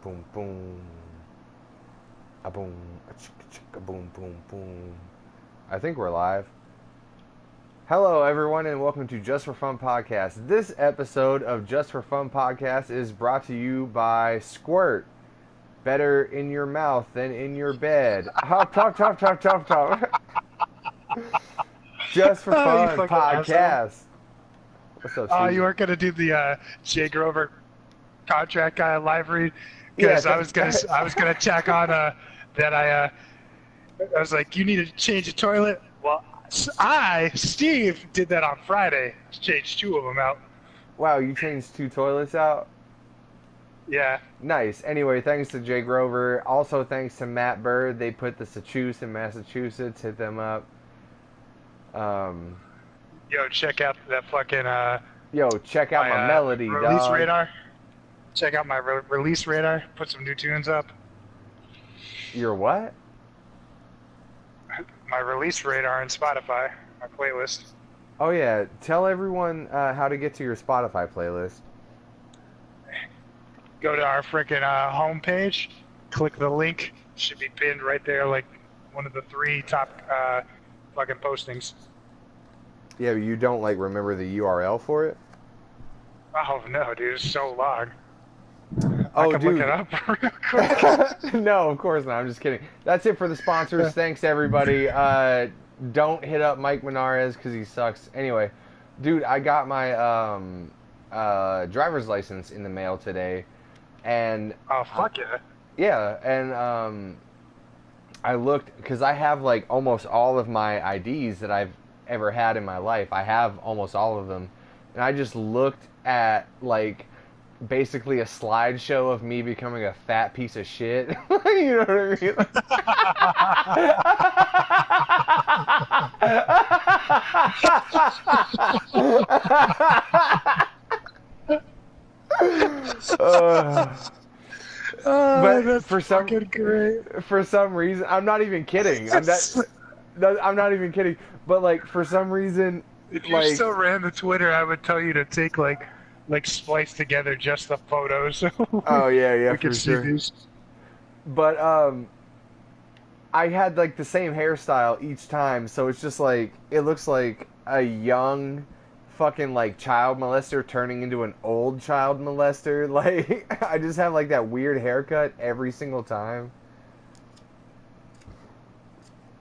Boom, boom. A boom. A chick, chick, a boom, boom, boom. I think we're live. Hello, everyone, and welcome to Just for Fun Podcast. This episode of Just for Fun Podcast is brought to you by Squirt. Better in your mouth than in your bed. Hop, top, top, top, top, top. Just for Oh, you Fun fucking asshole. Podcast. What's up, Oh, Steve? you weren't gonna do the Jay Grover contract guy live read Yeah, because I was gonna check on that I was like, you need to change the toilet. Well, Steve did that on Friday. Changed two of them out. Wow, you changed 2 toilets out? Yeah. Nice. Anyway, thanks to Jay Grover. Also, thanks to Matt Bird. They put the Sachus in Massachusetts. Hit them up. Yo, check out that fucking Yo, check out my melody, release dog. radar. Check out my release radar. Put some new tunes up. Your what? My release radar on Spotify. My playlist. Oh yeah, tell everyone how to get to your Spotify playlist. Go to our freaking homepage, click the link. Should be pinned right there, like one of the 3 top fucking postings. Yeah, but you don't like remember the URL for it? Oh no, dude, it's so long. Oh, I can dude. look it up real quick. No, of course not. I'm just kidding. That's it for the sponsors. Thanks everybody. Don't hit up Mike Menares because he sucks. Anyway, dude, I got my driver's license in the mail today, and Oh fuck yeah. yeah, and I looked because I have like almost all of my IDs that I've ever had in my life. I have almost all of them, and I just looked at like basically a slideshow of me becoming a fat piece of shit. You know what I mean? But That's for some- fucking great. For some reason, I'm not even kidding. I'm not even kidding. But like for some reason, If you like still ran the Twitter, I would tell you to take like splice together just the photos. oh yeah, we for can see sure. these. But I had like the same hairstyle each time, so it's just like it looks like a young fucking like child molester turning into an old child molester. Like I just have like that weird haircut every single time.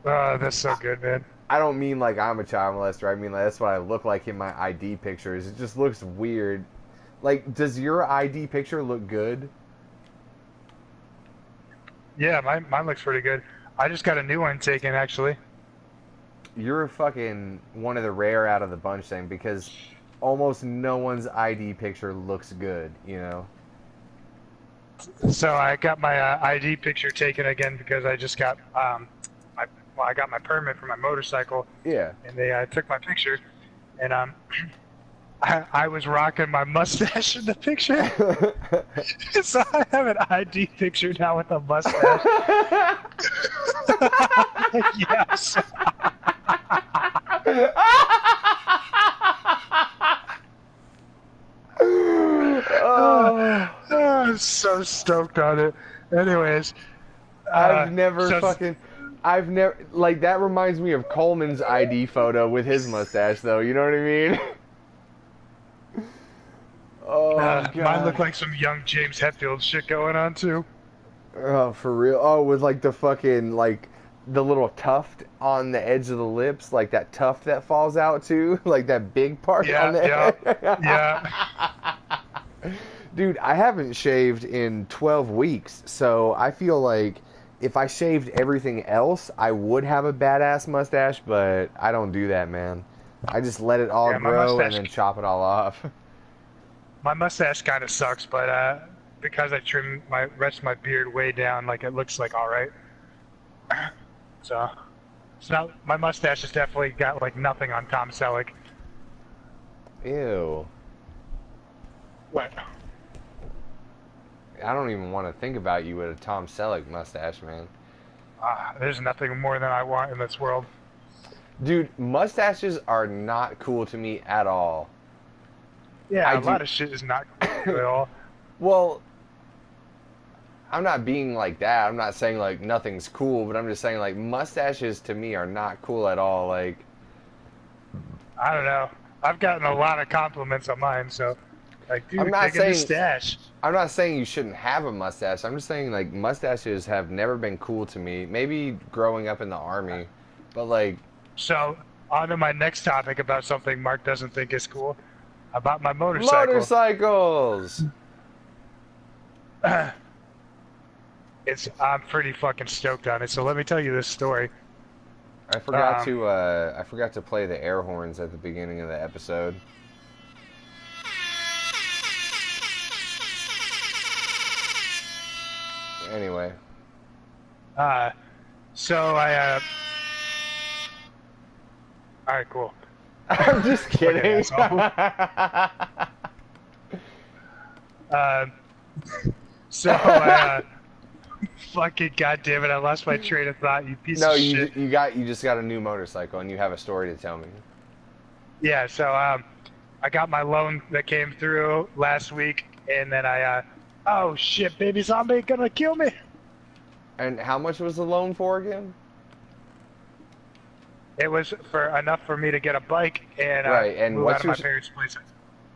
That's so good, man. I don't mean like I'm a child molester. I mean like, that's what I look like in my ID pictures. It just looks weird. Like, does your ID picture look good? Yeah, mine looks pretty good. I just got a new one taken, actually. You're fucking one of the rare out of the bunch thing because almost no one's ID picture looks good, you know? So I got my ID picture taken again because I just got I got my permit for my motorcycle, Yeah. and they took my picture, and I was rocking my mustache in the picture, so I have an ID picture now with a mustache. Yes. Oh, I'm so stoked on it. Anyways, I've never so- like, that reminds me of Coleman's ID photo with his mustache, though, you know what I mean? Oh, God. mine looked like some young James Hetfield shit going on too. Oh, for real? Oh, with like the fucking, like, the little tuft on the edge of the lips, like that tuft that falls out too, like that big part on the Yeah, edge. yeah. Dude, I haven't shaved in 12 weeks, so I feel like if I shaved everything else, I would have a badass mustache, but I don't do that, man. I just let it all Yeah, my grow and mustache- then chop it all off. My mustache kind of sucks, but because I trim my rest of my beard way down, like it looks like all right. So it's not. My mustache has definitely got like nothing on Tom Selleck. Ew. What? I don't even want to think about you with a Tom Selleck mustache, man. There's nothing more than I want in this world. Dude, mustaches are not cool to me at all. Yeah, I a lot do- of shit is not cool at all. Well, I'm not being like that. I'm not saying like nothing's cool, but I'm just saying like mustaches to me are not cool at all. Like I don't know. I've gotten a lot of compliments on mine, so like, I'm dude, not take a new saying stash. I'm not saying you shouldn't have a mustache. I'm just saying like mustaches have never been cool to me. Maybe growing up in the army, but like So on to my next topic about something Mark doesn't think is cool, about my motorcycle. motorcycles. I'm pretty fucking stoked on it. So let me tell you this story. I forgot to play the air horns at the beginning of the episode. Anyway, So I all right, cool. I'm just kidding. So I fucking goddamn it! I lost my train of thought. You piece No, of you shit. you just got a new motorcycle and you have a story to tell me. Yeah. So I got my loan that came through last week, and then oh shit, baby zombie gonna kill me. And how much was the loan for again? It was for enough for me to get a bike and Right, and move what's out of your my parents' place.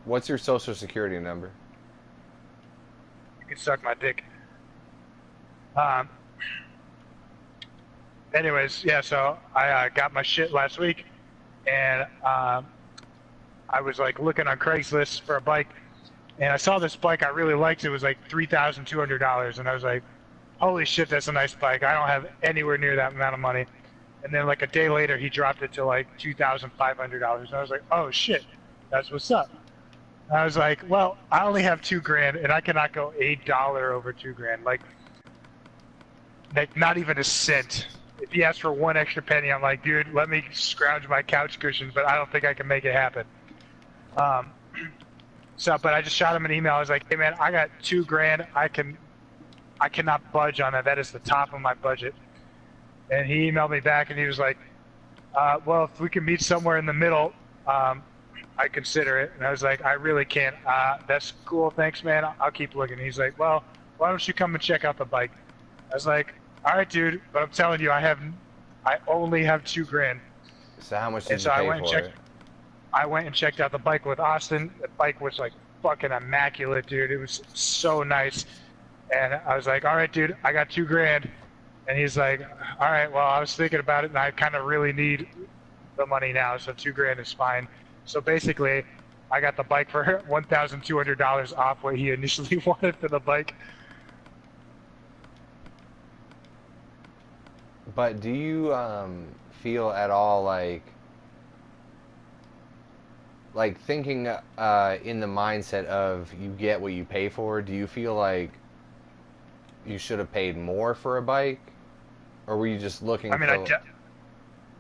What's your social security number? You can suck my dick. Anyways, yeah. So I got my shit last week, and I was like looking on Craigslist for a bike, and I saw this bike I really liked. It was like $3,200, and I was like, holy shit, that's a nice bike. I don't have anywhere near that amount of money. And then like a day later, he dropped it to like $2,500, and I was like, oh shit, that's what's up. And I was like, well, I only have $2,000, and I cannot go $8 over $2,000. Like not even a cent. If he asked for one extra penny, I'm like, dude, let me scrounge my couch cushions, but I don't think I can make it happen. But I just shot him an email. I was like, hey man, I got $2,000. I cannot budge on that. That is the top of my budget. And he emailed me back, and he was like, well, if we can meet somewhere in the middle, I consider it. And I was like, I really can't. That's cool. Thanks, man. I'll keep looking. He's like, well, why don't you come and check out the bike? I was like, all right, dude, but I'm telling you, I only have $2,000. So how much did And so you I pay went and for checked. it? I went and checked out the bike with Austin. The bike was like fucking immaculate, dude. It was so nice. And I was like, all right, dude, I got $2,000. And he's like, all right, well, I was thinking about it, and I kind of really need the money now, so $2,000 is fine. So basically, I got the bike for $1,200 off what he initially wanted for the bike. But do you feel at all like thinking in the mindset of you get what you pay for? Do you feel like you should have paid more for a bike, or were you just looking? I mean,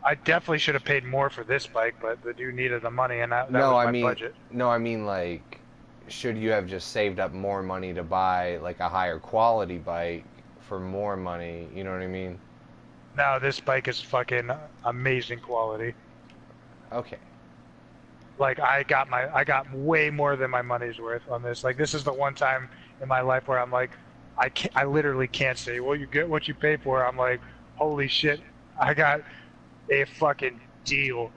I definitely should have paid more for this bike, but the dude needed the money, and that was my budget. No, I mean like, should you have just saved up more money to buy like a higher quality bike for more money? You know what I mean? No, this bike is fucking amazing quality. Okay. Like I got way more than my money's worth on this. Like this is the one time in my life where I'm like, I literally can't say, well, you get what you pay for. I'm like, holy shit, I got a fucking deal.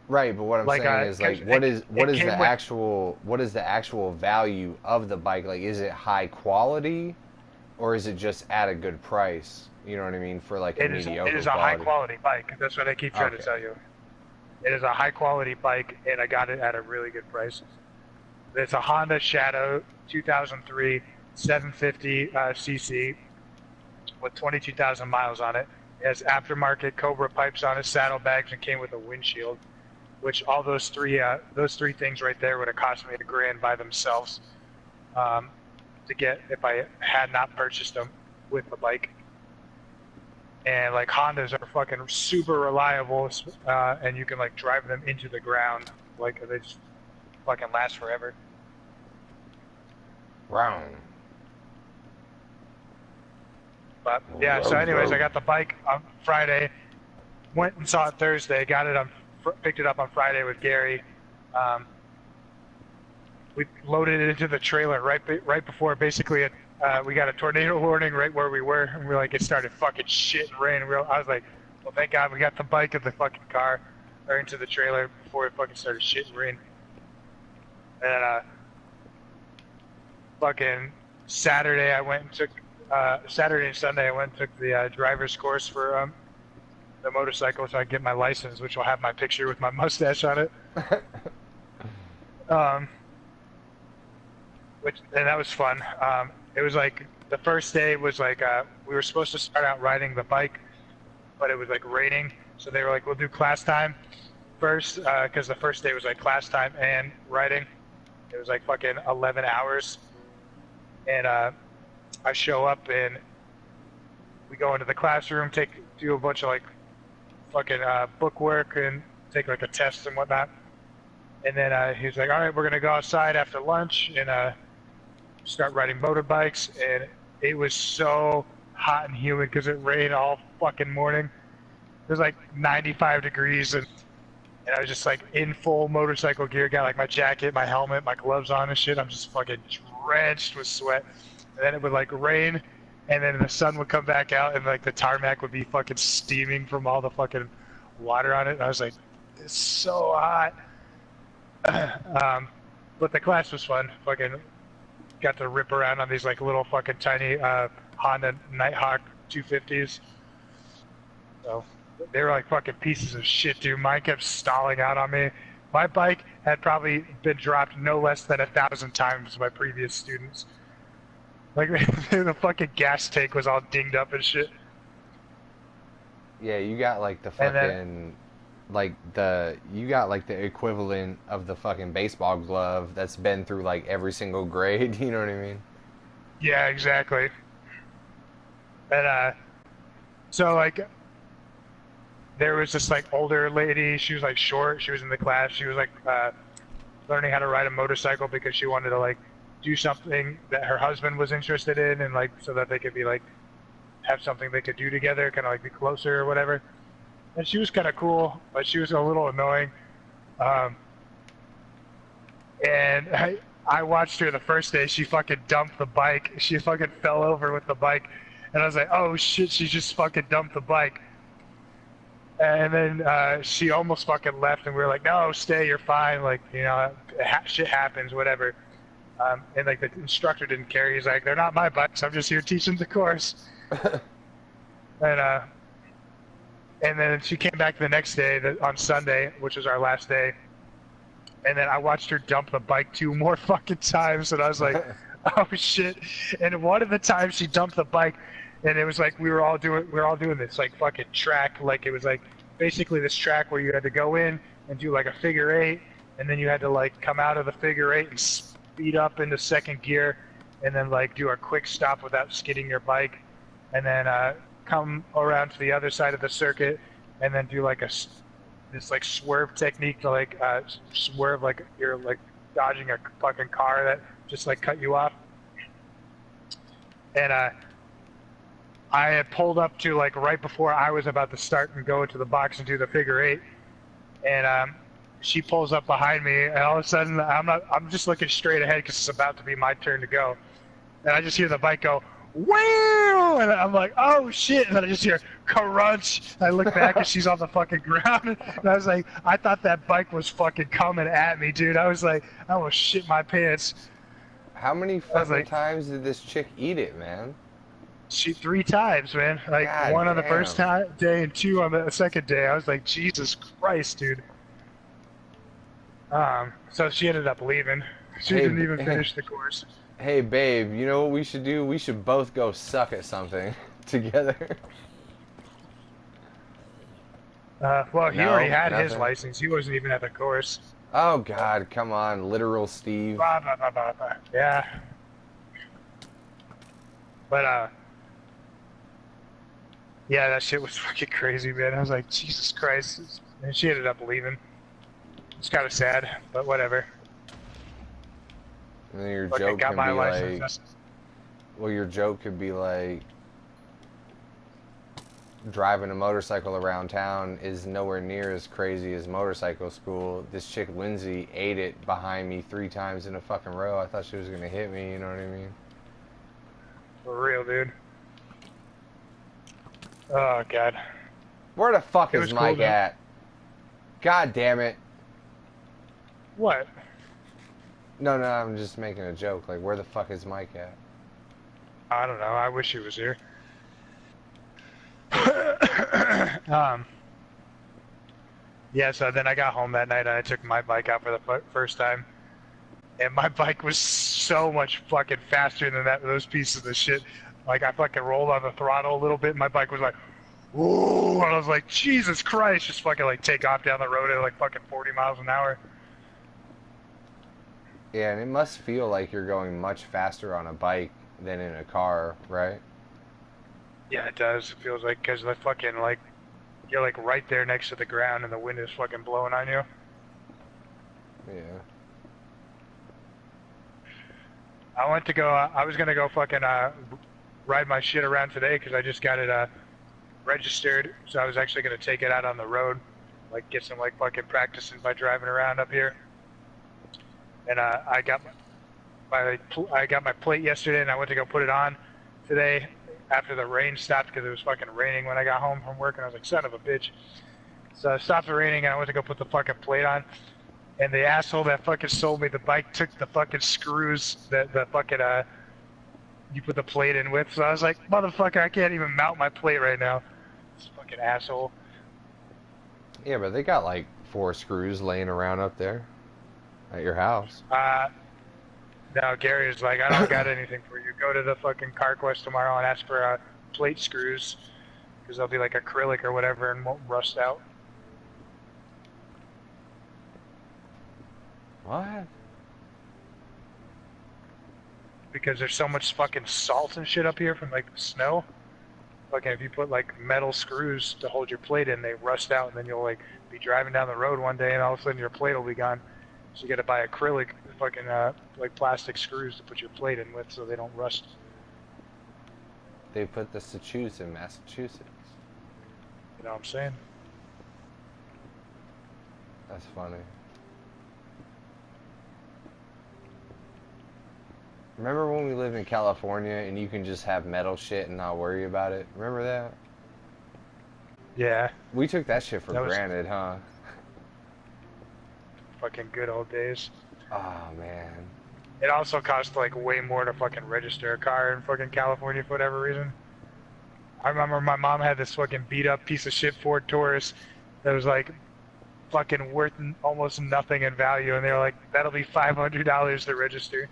Right, but what I'm saying is like, what is the actual value of the bike? Like, is it high quality, or is it just at a good price? You know what I mean? For like a mediocre It is a high quality bike. That's what I keep trying to tell you. It is a high quality bike, and I got it at a really good price. It's a Honda Shadow 2003 750 cc with 22,000 miles on it. It has aftermarket Cobra pipes on it, saddlebags, and came with a windshield. Which all those three things right there would have cost me $1,000 by themselves to get if I had not purchased them with the bike. And like Hondas are fucking super reliable, and you can like drive them into the ground, like they just fucking last forever. Wow. But yeah, so anyways, I got the bike on Friday, went and saw it Thursday, picked it up on Friday with Gary. We loaded it into the trailer right before basically we got a tornado warning right where we were, and it started fucking shit and rain. I was like, well, thank God we got the bike in the fucking car, or into the trailer before it fucking started shit and rain. And fucking Saturday I went and took, Saturday and Sunday I went and took the driver's course for the motorcycle so I can get my license, which will have my picture with my mustache on it. And that was fun. It was like, the first day was like, we were supposed to start out riding the bike, but it was like raining. So they were like, we'll do class time first, because the first day was like class time and riding. It was like fucking 11 hours. And I show up and we go into the classroom, do a bunch of like fucking book work and take like a test and whatnot. And then he was like, all right, we're going to go outside after lunch and start riding motorbikes. And it was so hot and humid because it rained all fucking morning. It was like 95 degrees and I was just like in full motorcycle gear, got like my jacket, my helmet, my gloves on and shit. I'm just fucking drenched with sweat. And then it would like rain and then the sun would come back out and like the tarmac would be fucking steaming from all the fucking water on it. And I was like, it's so hot. But the class was fun. Fucking got to rip around on these like little fucking tiny Honda Nighthawk 250s. So they were like fucking pieces of shit, dude. Mine kept stalling out on me. My bike had probably been dropped no less than 1,000 times by previous students. Like the fucking gas tank was all dinged up and shit. Yeah, you got like the fucking you got like the equivalent of the fucking baseball glove that's been through like every single grade, you know what I mean? Yeah, exactly. And so like there was this like older lady, she was like short, she was in the class, she was like learning how to ride a motorcycle because she wanted to like do something that her husband was interested in and like so that they could be like have something they could do together, kind of like be closer or whatever. And she was kind of cool, but she was a little annoying. And I watched her the first day, she fucking dumped the bike. She fucking fell over with the bike. And I was like, oh shit, she just fucking dumped the bike. And then she almost fucking left and we were like, no, stay, you're fine. Like, you know, shit happens, whatever. And like the instructor didn't care. He's like, they're not my bikes, I'm just here teaching the course. And then she came back the next day, on Sunday, which was our last day. And then I watched her dump the bike 2 more fucking times, and I was like, oh shit. And one of the times she dumped the bike, and it was like we were all doing this like fucking track, like it was like basically this track where you had to go in and do like a figure 8, and then you had to like come out of the figure 8 and speed up into second gear, and then like do a quick stop without skidding your bike, and then come around to the other side of the circuit and then do like this like swerve technique to like swerve like you're like dodging a fucking car that just like cut you off. And I had pulled up to like right before I was about to start and go into the box and do the figure 8, and she pulls up behind me, and all of a sudden I'm just looking straight ahead because it's about to be my turn to go, and I just hear the bike go, wow! And I'm like, oh shit! And then I just hear crunch. I look back and she's on the fucking ground. And I was like, I thought that bike was fucking coming at me, dude. I was like, I almost shit my pants. How many fucking times did this chick eat it, man? She 3 times, man. Like God 1 on the damn. first day and 2 on the second day. I was like, Jesus Christ, dude. So she ended up leaving. She didn't even finish the course. Hey, babe, you know what we should do? We should both go suck at something together. Well, he No, already had his nothing. license. He wasn't even at the course. Oh, God, come on, literal Steve. Blah, blah, blah, blah, blah. Yeah. But, yeah, that shit was fucking crazy, man. I was like, Jesus Christ. And she ended up leaving. It's kind of sad, but whatever. And then your Fucking joke got can my be license. like, well, your joke could be like, driving a motorcycle around town is nowhere near as crazy as motorcycle school. This chick, Lindsay, ate it behind me 3 times in a fucking row. I thought she was going to hit me, you know what I mean? For real, dude. Oh, God. Where the fuck It is was cool, Mike though. at? God damn it. What? No, I'm just making a joke. Like, where the fuck is Mike at? I don't know. I wish he was here. um, yeah, so then I got home that night and I took my bike out for the first time. And my bike was so much fucking faster than those pieces of shit. Like, I fucking rolled on the throttle a little bit and my bike was like, whoa, and I was like, Jesus Christ, just fucking like take off down the road at like fucking 40 miles an hour. Yeah, and it must feel like you're going much faster on a bike than in a car, right? Yeah, it does. It feels like, because the fucking, like, you're like right there next to the ground and the wind is fucking blowing on you. Yeah. I was gonna go fucking ride my shit around today because I just got it registered. So I was actually gonna take it out on the road, like get some like fucking practicing by driving around up here. And I got my plate yesterday, and I went to go put it on today after the rain stopped because it was fucking raining when I got home from work, and I was like, son of a bitch. So it stopped the raining, and I went to go put the fucking plate on. And the asshole that fucking sold me the bike took the fucking screws that the fucking you put the plate in with. So I was like, motherfucker, I can't even mount my plate right now. This fucking asshole. Yeah, but they got like 4 screws laying around up there at your house. No, Gary was like, I don't got anything for you. Go to the fucking CarQuest tomorrow and ask for plate screws, because they'll be like acrylic or whatever and won't rust out. What? Because there's so much fucking salt and shit up here from like the snow. Like if you put like metal screws to hold your plate in, they rust out, and then you'll like be driving down the road one day, and all of a sudden your plate will be gone. So you got to buy acrylic fucking like plastic screws to put your plate in with, so they don't rust. They put the screws in Massachusetts. You know what I'm saying? That's funny. Remember when we lived in California and you can just have metal shit and not worry about it? Remember that? Yeah. We took that shit for granted, huh? Fucking good old days. Oh, man. It also cost like way more to fucking register a car in fucking California for whatever reason. I remember my mom had this fucking beat up piece of shit Ford Taurus that was like fucking worth almost nothing in value, and they were like, that'll be $500 to register.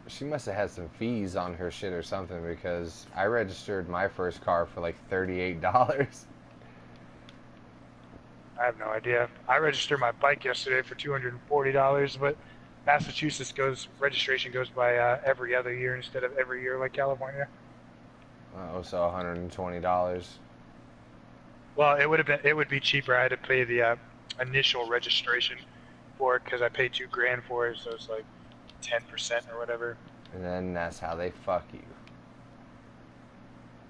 She must have had some fees on her shit or something, because I registered my first car for like $38. I have no idea. I registered my bike yesterday for $240, but Massachusetts registration goes by every other year instead of every year like California. Oh, so $120. Well, it would be cheaper. I had to pay the initial registration for it because I paid $2,000 for it, so it's like 10% or whatever. And then that's how they fuck you.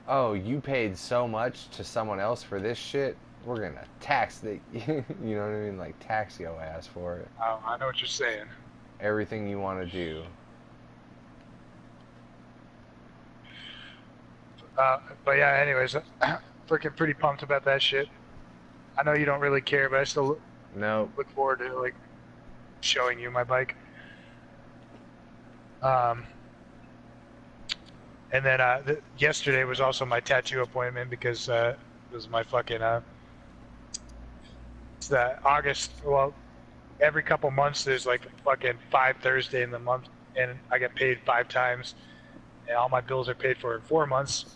Oh, you paid so much to someone else for this shit? We're gonna tax the, you know what I mean? Like, tax your ass for it. Oh, I know what you're saying. Everything you want to do. But yeah, anyways, freaking pretty pumped about that shit. I know you don't really care, but I still look forward to like showing you my bike. And then yesterday was also my tattoo appointment because it was my fucking it's the August. Well, every couple months there's like fucking 5 Thursday in the month, and I get paid 5 times, and all my bills are paid for in 4 months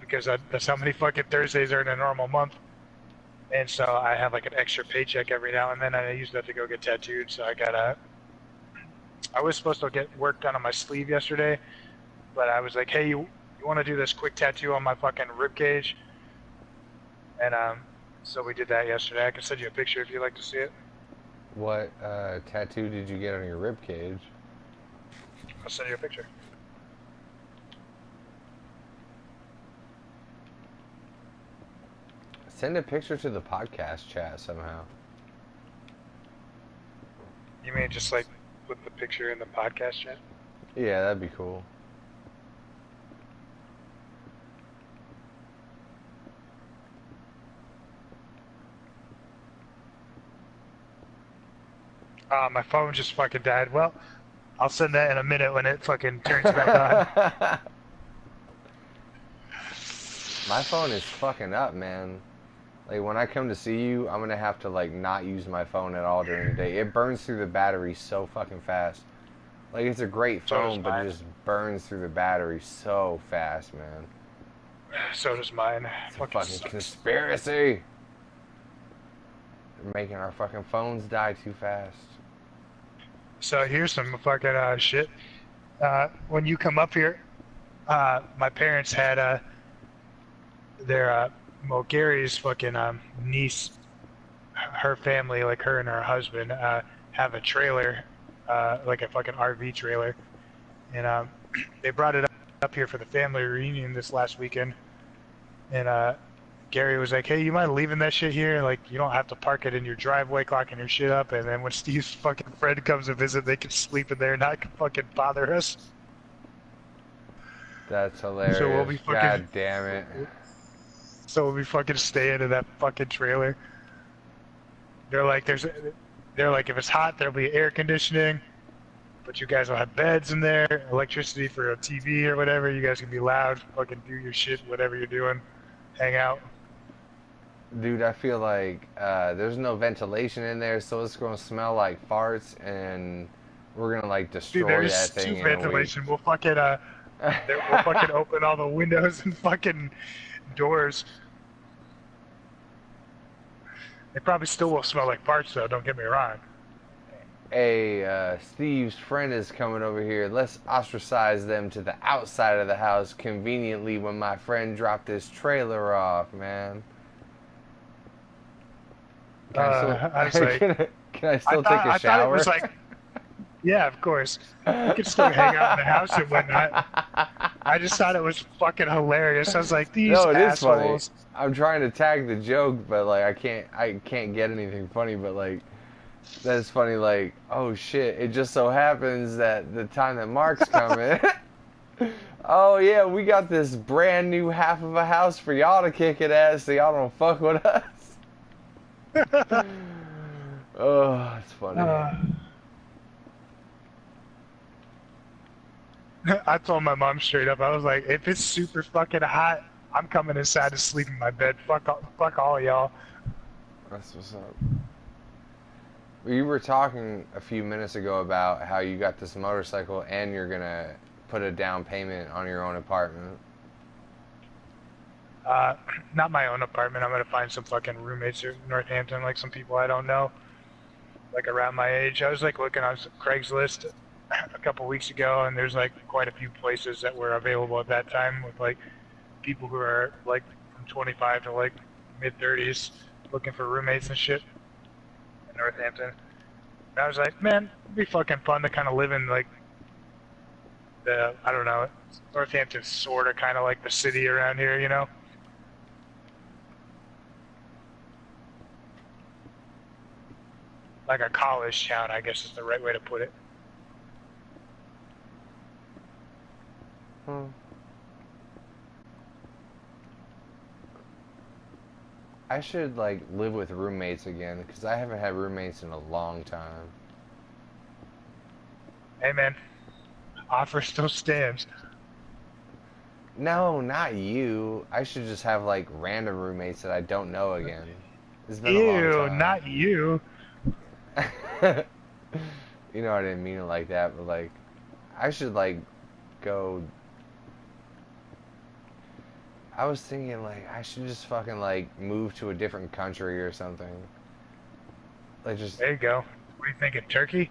because that's how many fucking Thursdays are in a normal month. And so I have like an extra paycheck every now and then, and I use that to go get tattooed. So I was supposed to get work done on my sleeve yesterday, but I was like, hey, you want to do this quick tattoo on my fucking rib cage? And so we did that yesterday. I can send you a picture if you'd like to see it. What tattoo did you get on your rib cage? I'll send you a picture. Send a picture to the podcast chat somehow. You may just like put the picture in the podcast chat. Yeah, that'd be cool. My phone just fucking died. Well, I'll send that in a minute when it fucking turns back on. My phone is fucking up, man. Like, when I come to see you, I'm gonna have to, like, not use my phone at all during the day. It burns through the battery so fucking fast. Like, it's a great phone, but it just burns through the battery so fast, man. So does mine. It's a fucking conspiracy. They're making our fucking phones die too fast. So here's some fucking shit. When you come up here, my parents had their well, Gary's fucking niece, her family, like her and her husband, have a trailer, like a fucking RV trailer, and they brought it up here for the family reunion this last weekend, and Gary was like, "Hey, you mind leaving that shit here? Like, you don't have to park it in your driveway, clocking your shit up, and then when Steve's fucking friend comes to visit, they can sleep in there and not fucking bother us." That's hilarious. So we'll be fucking, God damn it. So we'll be fucking staying in that fucking trailer. They're like, if it's hot, there'll be air conditioning, but you guys will have beds in there, electricity for a TV or whatever. You guys can be loud, fucking do your shit, whatever you're doing, hang out. Dude, I feel like there's no ventilation in there, so it's gonna smell like farts, and we're gonna like destroy Dude, that thing. There's ventilation. We'll fucking we'll fucking open all the windows and fucking doors. They probably still will smell like farts, though. Don't get me wrong. Hey, Steve's friend is coming over here. Let's ostracize them to the outside of the house conveniently when my friend dropped his trailer off, man. Can I still take a shower? I thought it was like, yeah, of course. You can still hang out in the house and whatnot. I just thought it was fucking hilarious. I was like, these assholes. Is funny. I'm trying to tag the joke, but like I can't get anything funny. But like that's funny. Like, oh shit! It just so happens that the time that Mark's coming. Oh yeah, we got this brand new half of a house for y'all to kick it at, so y'all don't fuck with us. Oh, it's funny. I told my mom straight up, I was like, if it's super fucking hot, I'm coming inside to sleep in my bed. Fuck all y'all. That's what's up. You were talking a few minutes ago about how you got this motorcycle and you're gonna put a down payment on your own apartment. Not my own apartment. I'm gonna find some fucking roommates in Northampton, like some people I don't know, like around my age. I was like looking on Craigslist a couple weeks ago, and there's like quite a few places that were available at that time with like people who are like from 25 to like mid 30s looking for roommates and shit in Northampton. And I was like, man, it'd be fucking fun to kind of live in like the, I don't know, Northampton's sort of kind of like the city around here, you know? Like a college town, I guess is the right way to put it. I should like live with roommates again because I haven't had roommates in a long time. Hey man, offer still stands. No, not you. I should just have like random roommates that I don't know again. It's been Ew, a long time. not you. You know I didn't mean it like that, but like I should like go. I was thinking like I should just fucking like move to a different country or something. Like just there you go. What are you thinking, Turkey?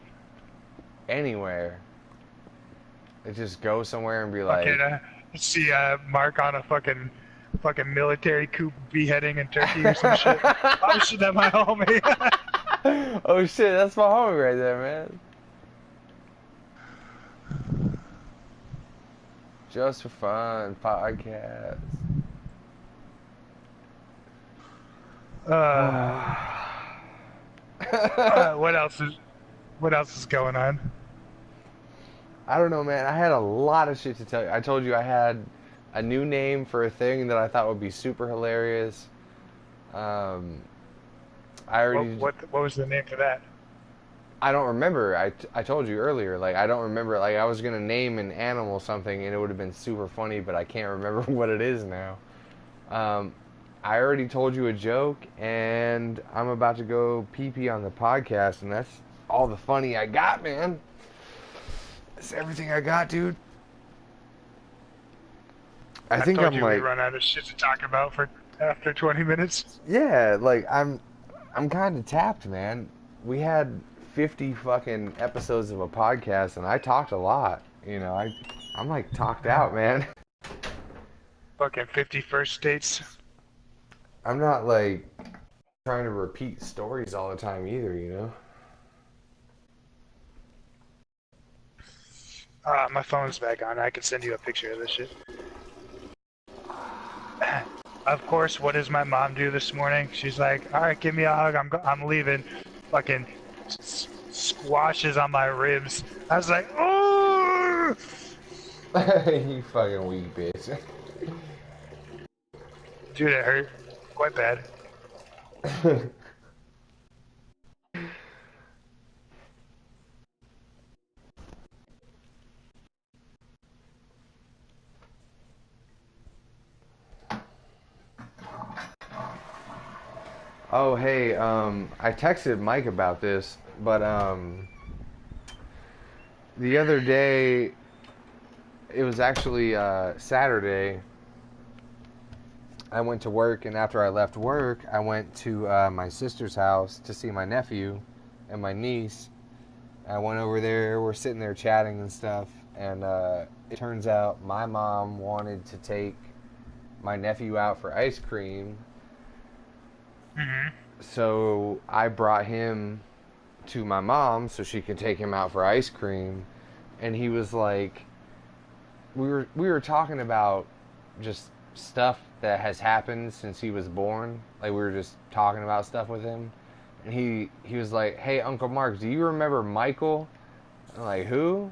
Anywhere. Like just go somewhere and be like. Okay, see Mark on a fucking military coup beheading in Turkey or some shit. Oh shit, that's my homie. Oh shit, that's my homie right there, man. Just for fun podcast. What else is What else is going on? I don't know, man. I had a lot of shit to tell you. I told you I had a new name for a thing that I thought would be super hilarious. Um, I What already, what what was the name for that? I don't remember. I told you earlier, like I don't remember. Like I was gonna name an animal something, and it would have been super funny, but I can't remember what it is now. Um, I already told you a joke, and I'm about to go pee pee on the podcast, and that's all the funny I got, man. That's everything I got, dude. I I think told I'm you we like, run out of shit to talk about for after 20 minutes. yeah, like I'm kind of tapped, man. We had 50 fucking episodes of a podcast, and I talked a lot. I'm like talked out, man. Fucking 51st dates. I'm not like trying to repeat stories all the time either. My phone's back on. I can send you a picture of this shit. Of course, what does my mom do this morning? She's like, "All right, give me a hug. I'm leaving." Fucking squashes on my ribs. I was like, "Oh!" You fucking weak bitch. Dude, it hurt quite bad. Oh, hey, I texted Mike about this, but the other day, it was actually Saturday. I went to work, and after I left work, I went to my sister's house to see my nephew and my niece. I went over there, we're sitting there chatting and stuff, and it turns out my mom wanted to take my nephew out for ice cream. Mm-hmm. So I brought him to my mom so she could take him out for ice cream, and he was like, we were talking about just stuff that has happened since he was born. Like we were just talking about stuff with him, and he was like, "Hey, Uncle Mark, do you remember Michael?" I'm like, "Who?"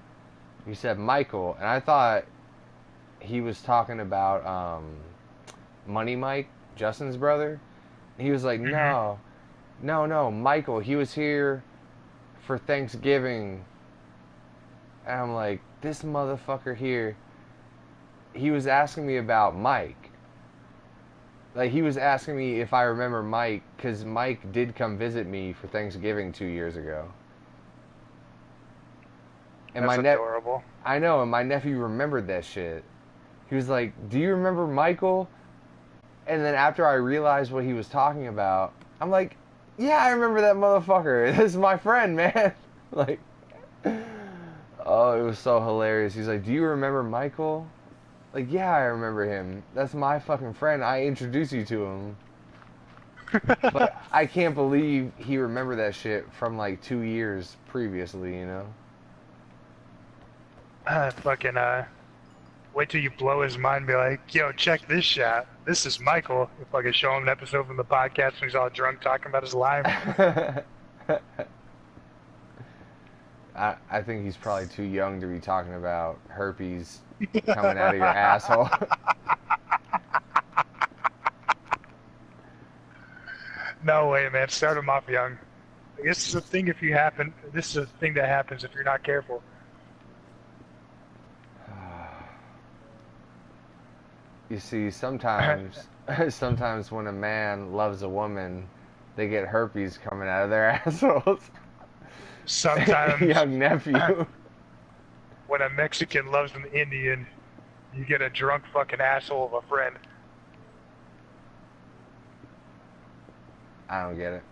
He said Michael, and I thought he was talking about Money Mike, Justin's brother. He was like, Mm-hmm. "No, no, no, Michael. He was here for Thanksgiving." And I'm like, "This motherfucker here." He was asking me about Mike. Like he was asking me if I remember Mike, because Mike did come visit me for Thanksgiving 2 years ago. And That's adorable. I know, and my nephew remembered that shit. He was like, "Do you remember Michael?" And then after I realized what he was talking about, I'm like, "Yeah, I remember that motherfucker. This is my friend, man." Like, oh, it was so hilarious. He's like, "Do you remember Michael?" Like, "Yeah, I remember him. That's my fucking friend. I introduced you to him." But I can't believe he remembered that shit from like 2 years previously. Fucking wait till you blow his mind and be like, "Yo, check this shot. This is Michael." If I could show him an episode from the podcast when he's all drunk talking about his life. I think he's probably too young to be talking about herpes coming out of your asshole. No way, man. Start him off young. This is a thing if you happen. This is a thing that happens if you're not careful. You see, sometimes when a man loves a woman, they get herpes coming out of their assholes. Sometimes Young nephew. when a Mexican loves an Indian, you get a drunk fucking asshole of a friend. I don't get it.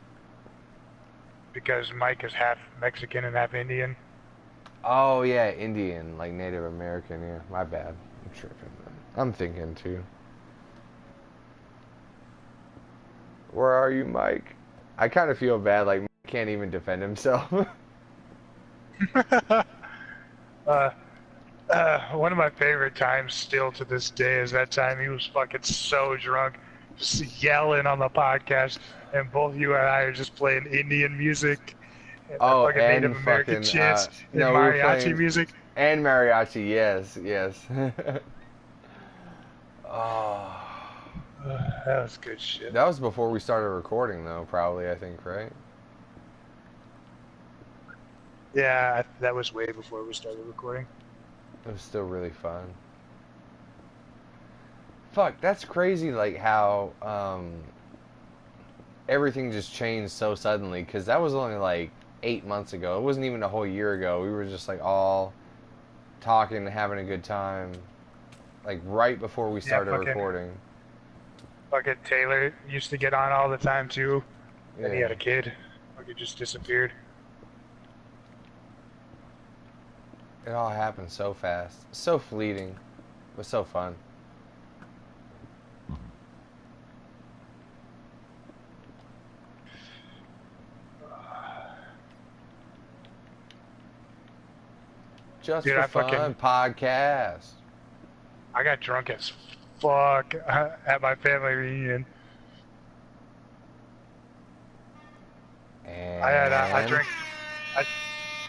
Because Mike is half Mexican and half Indian. Oh yeah, Indian, like Native American. Yeah, my bad. I'm tripping. I'm thinking too. Where are you, Mike? I kind of feel bad. Like Mike can't even defend himself. uh, One of my favorite times still to this day is that time he was fucking so drunk, just yelling on the podcast, and both you and I are just playing Indian music, The Oh, fucking Native and American fucking chants and no, we were mariachi playing music. and mariachi. Yes, yes. Oh, That was good shit. that was before we started recording, though. Probably, I think, right? Yeah, that was way before we started recording. It was still really fun. Fuck, that's crazy. Like how everything just changed so suddenly. Because that was only like 8 months ago. It wasn't even a whole year ago. We were just like all talking and having a good time. Like right before we Yeah, started recording. fucking Taylor used to get on all the time too. Then he Yeah. had a kid. Like it just disappeared. It all happened so fast. So fleeting. But so fun. Just Dude, for fun podcast. I got drunk as fuck at my family reunion. I And I,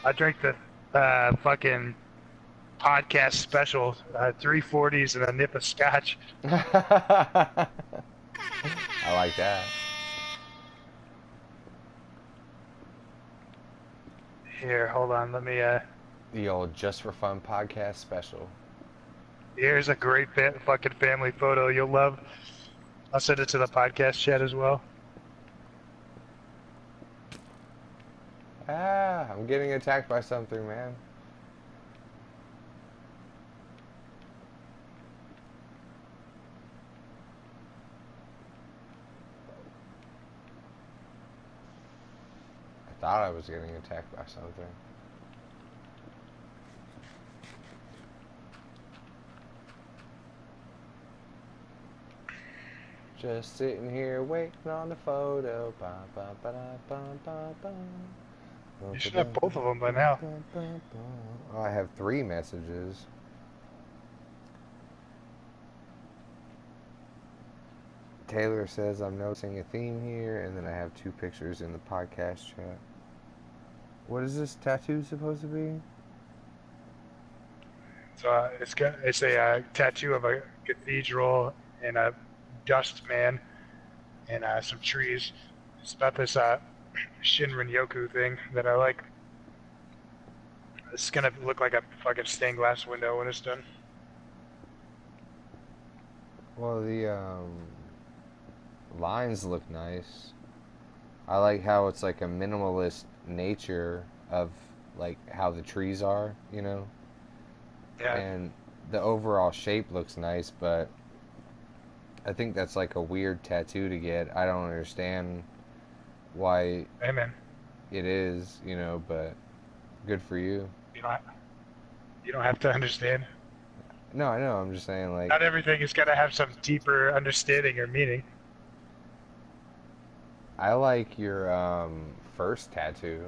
I drank the fucking podcast special, 340s and a nip of scotch. I like that. Here, hold on, let me, The old Just for Fun podcast special. here's a great fucking family photo you'll love. I'll send it to the podcast chat as well. Ah, I'm getting attacked by something, man. I thought I was getting attacked by something. Just sitting here waiting on the photo. Ba, ba, ba, da, ba, ba, ba. You should have both of them by now. Oh, I have 3 messages. Taylor says I'm noticing a theme here, and then I have 2 pictures in the podcast chat. What is this tattoo supposed to be? So it's a tattoo of a cathedral and a dust man and some trees. It's about this Shinrin Yoku thing that I like. It's gonna look like a fucking stained glass window when it's done. Well, the lines look nice. I like how it's like a minimalist nature of like how the trees are, you know? Yeah. And the overall shape looks nice, but I think that's like a weird tattoo to get. I don't understand why Hey man, it is, you know, but good for you. you don't have to understand. No, I know. I'm just saying, like, Not everything is gonna have some deeper understanding or meaning. I like your first tattoo.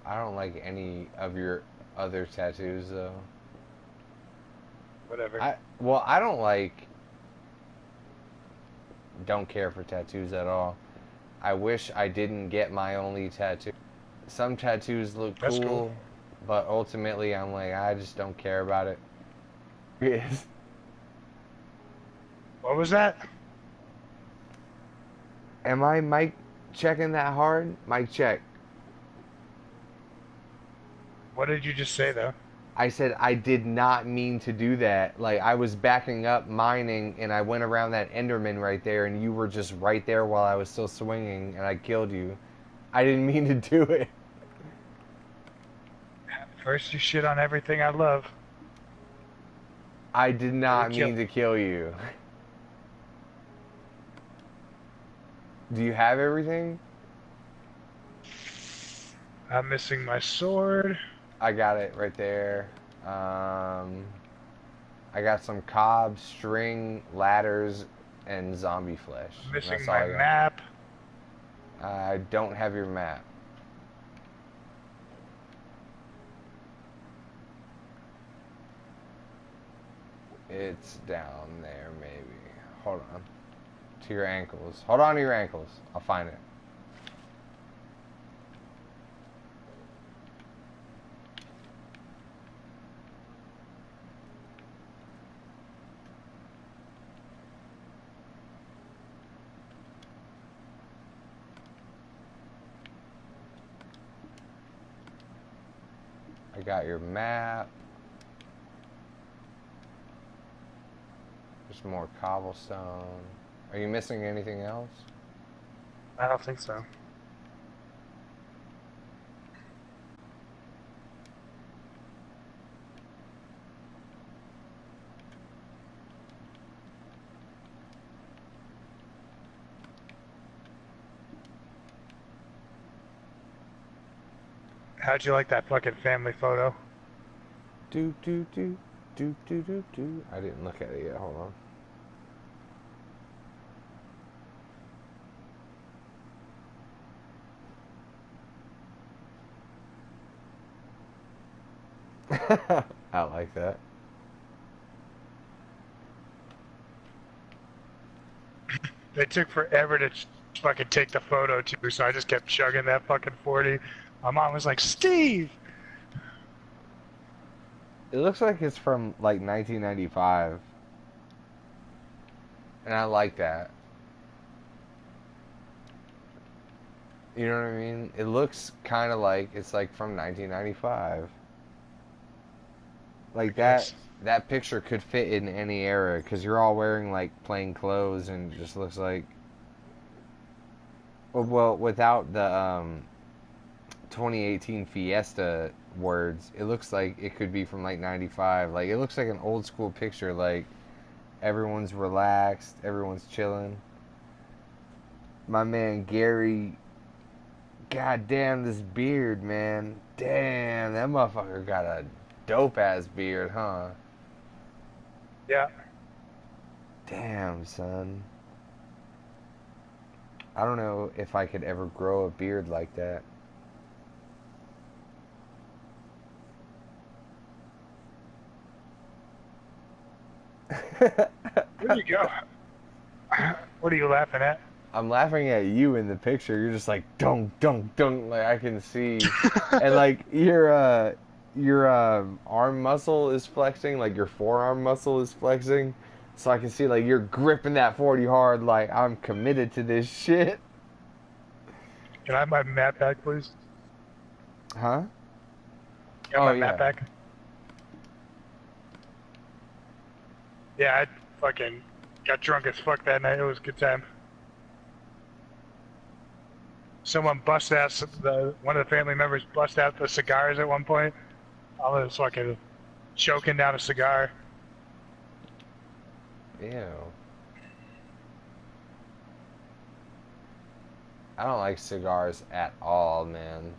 I don't like any of your other tattoos, though. Whatever. I don't care for tattoos at all. I wish I didn't get my only tattoo. Some tattoos look That's cool. but ultimately I'm like, I just don't care about it. Yes. What was that? Am I mic checking that hard? Mic check. What did you just say though? I said I did not mean to do that. Like I was backing up mining and I went around that Enderman right there and you were just right there while I was still swinging and I killed you. I didn't mean to do it. First you shit on everything I love. I did not Kill- mean to kill you. Do you have everything? I'm missing my sword. I got it right there. I got some cob, string, ladders, and zombie flesh. I'm missing That's all my I got. map. I don't have your map. It's down there, maybe. Hold on. to your ankles. Hold on to your ankles. I'll find it. I got your map. There's more cobblestone. Are you missing anything else? I don't think so. How'd you like that fucking family photo? Do do do do do do do. I didn't look at it yet. Hold on. I like that. They took forever to fucking take the photo too, so I just kept chugging that fucking 40. My mom was like, Steve! It looks like it's from like 1995. And I like that. You know what I mean? It looks kind of like it's like from 1995. Like Yes. that picture could fit in any era because you're all wearing like plain clothes and it just looks like well without the 2018 Fiesta words, it looks like it could be from like 95. Like it looks like an old school picture, like everyone's relaxed, everyone's chilling. My man Gary, god damn this beard, man. Damn, that motherfucker got a dope ass beard, huh? Yeah. Damn, son. I don't know if I could ever grow a beard like that. Where'd you go? What are you laughing at? I'm laughing at you in the picture. You're just like dunk, dunk, dunk. Like I can see, and like your arm muscle is flexing. Like your forearm muscle is flexing. So I can see like you're gripping that 40 hard. Like I'm committed to this shit. Can I have my map back, please? Huh? Got Oh my map yeah. back? Yeah, I fucking got drunk as fuck that night. It was a good time. Someone bust out one of the family members bust out the cigars at one point. I was fucking choking down a cigar. Ew. I don't like cigars at all, man.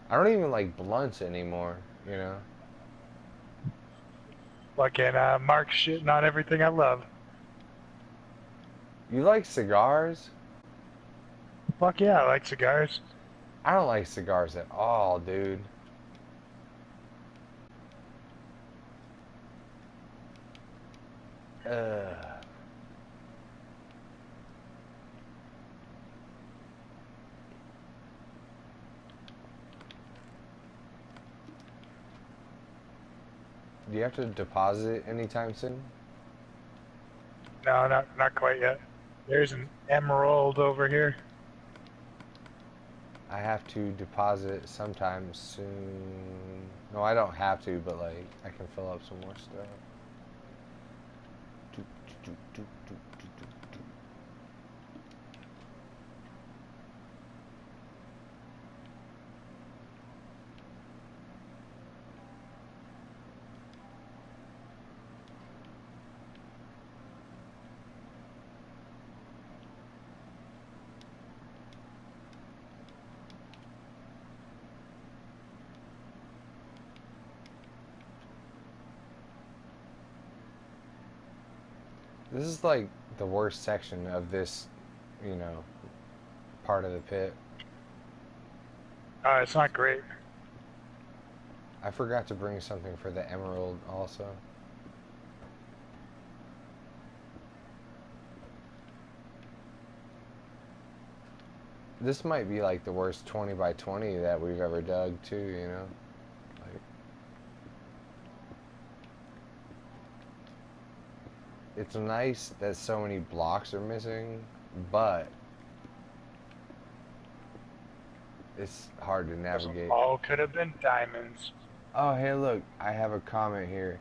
I don't even like blunts anymore. You know. Fucking Mark shitting on everything I love. You like cigars? Fuck yeah, I like cigars. I don't like cigars at all, dude. Ugh. Do you have to deposit anytime soon? No, not quite yet. There's an emerald over here. I have to deposit sometime soon. No, I don't have to, but like I can fill up some more stuff. Do, do, do, do, do, do, do. This is like the worst section of this, you know, part of the pit. It's not great. I forgot to bring something for the emerald also. This might be like the worst 20 by 20 that we've ever dug too, you know? Like, it's nice that so many blocks are missing, but it's hard to navigate. All could have been diamonds. Oh, hey, look, I have a comment here.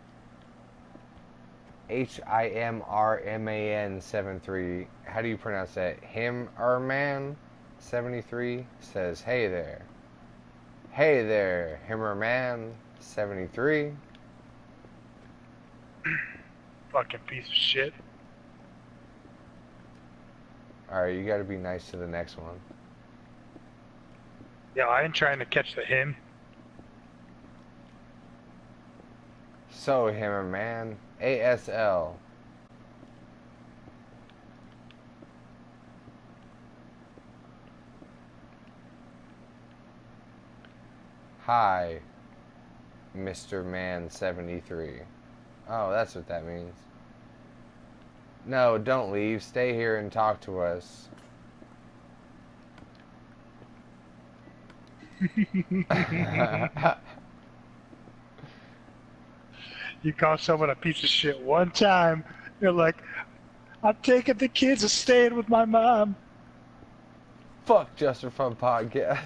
HIMRMAN73. How do you pronounce that? Himmerman73 says, hey there. Hey there, Himmerman73. Fucking piece of shit. Alright, you gotta be nice to the next one. Yeah, I ain't trying to catch the him. So, Himmerman, ASL. Hi, Mr. Man 73. Oh, that's what that means. No, don't leave. Stay here and talk to us. You call someone a piece of shit one time, you're like, I'm taking the kids and staying with my mom. Fuck Just for Fun podcast.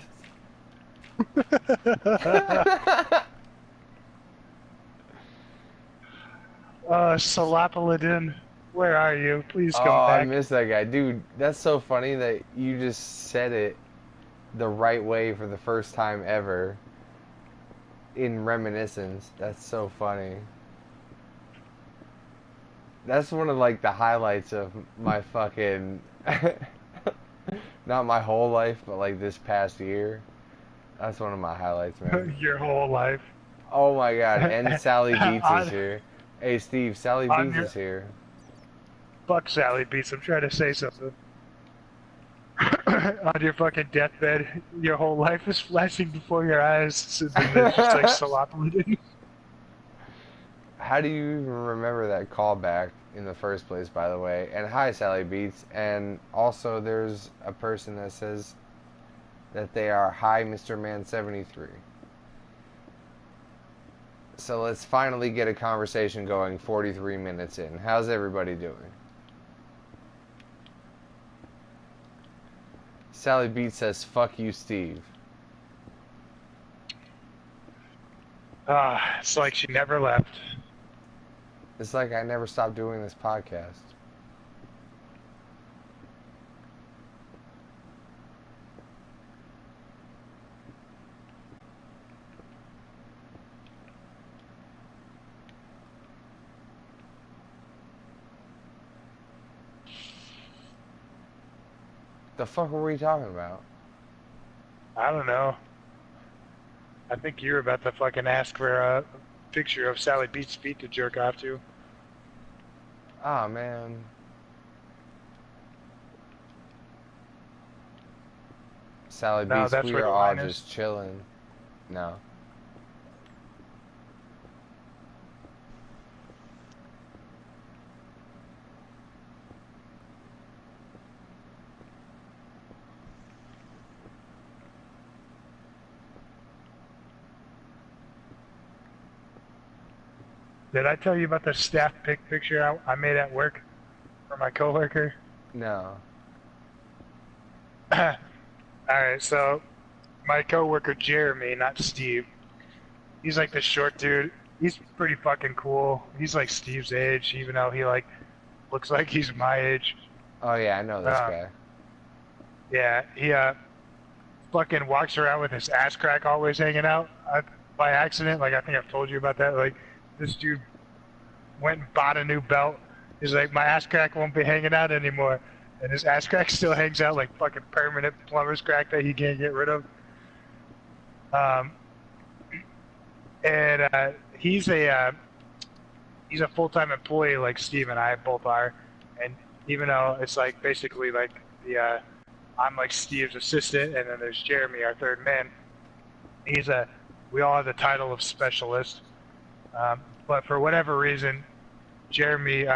Salapaladin, where are you? Please come I back. miss that guy. Dude, that's so funny that you just said it the right way for the first time ever in reminiscence. That's so funny. That's one of like the highlights of my fucking not my whole life, but like this past year. That's one of my highlights, man. Your whole life. Oh my god, and Sally Beats is here. Hey Steve, Sally Beats is here. Fuck Sally Beats, I'm trying to say something. On your fucking deathbed, your whole life is flashing before your eyes, and then there's just like Salapaladin. How do you even remember that callback in the first place, by the way? And hi, Sally Beats. And also, there's a person that says that they are hi, Mr. Man 73. So let's finally get a conversation going 43 minutes in. How's everybody doing? Sally Beats says, fuck you, Steve. It's like she never left. It's like I never stopped doing this podcast. The fuck were we talking about? I don't know. I think you're about to fucking ask for a picture of Sally Beats' feet to jerk off to. Ah, man. Sally No, Beats, that's we where are the all line just chilling. No. Did I tell you about the staff pic picture I made at work for my coworker? No. Alright, so my coworker Jeremy, not Steve, he's like this short dude. He's pretty fucking cool. He's like Steve's age, even though he like looks like he's my age. Oh yeah, I know this guy. Yeah, he fucking walks around with his ass crack always hanging out by accident. Like I think I've told you about that. Like this dude went and bought a new belt. He's like, my ass crack won't be hanging out anymore. And his ass crack still hangs out like fucking permanent plumber's crack that he can't get rid of. He's a full-time employee like Steve and I both are. And even though it's like basically like I'm like Steve's assistant, and then there's Jeremy, our third man. We all have the title of specialist. But for whatever reason, Jeremy's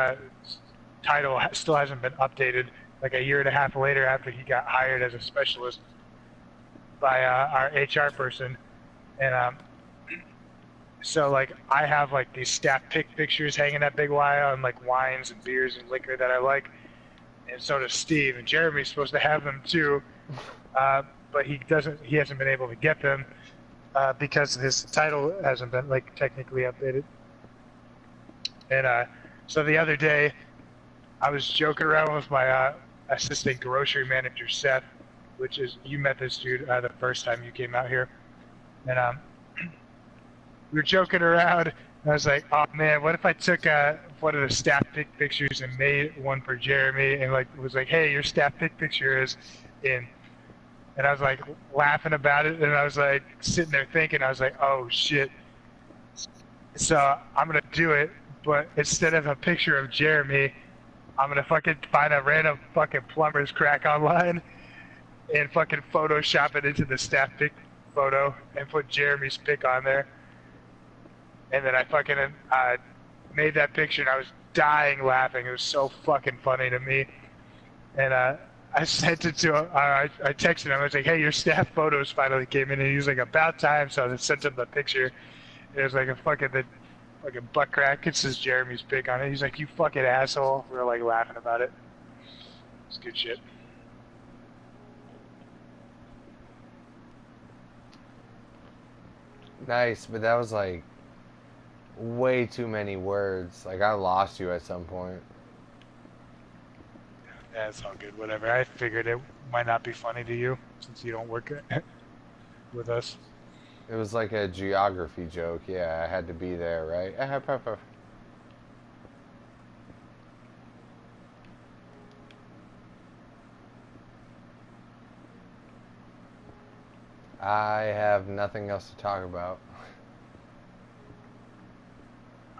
title still hasn't been updated like a year and a half later after he got hired as a specialist by our HR person. And so like I have like these staff pick pictures hanging at Big Y on like wines and beers and liquor that I like, and so does Steve. And Jeremy's supposed to have them too, but he doesn't. He hasn't been able to get them because his title hasn't been like technically updated. And so the other day, I was joking around with my assistant grocery manager Seth, which is you met this dude the first time you came out here, and we were joking around. And I was like, "Oh man, what if I took one of the staff pic pictures and made one for Jeremy, and like was like, hey, your staff pic picture is in." And I was like laughing about it, and I was like sitting there thinking, I was like, "Oh shit!" So I'm gonna do it, but instead of a picture of Jeremy, I'm gonna fucking find a random fucking plumber's crack online and fucking Photoshop it into the staff pic photo and put Jeremy's pic on there. And then I fucking made that picture, and I was dying laughing. It was so fucking funny to me. And I sent it to him. I texted him. I was like, "Hey, your staff photos finally came in." And he was like, "About time." So I sent him the picture. It was like a fucking butt crack. It says Jeremy's pic on it. He's like, "You fucking asshole." We were like laughing about it. It's good shit. Nice, but that was like way too many words. Like I lost you at some point. Yeah, it's all good. Whatever. I figured it might not be funny to you since you don't work with us. It was like a geography joke. Yeah, I had to be there, right? I have nothing else to talk about.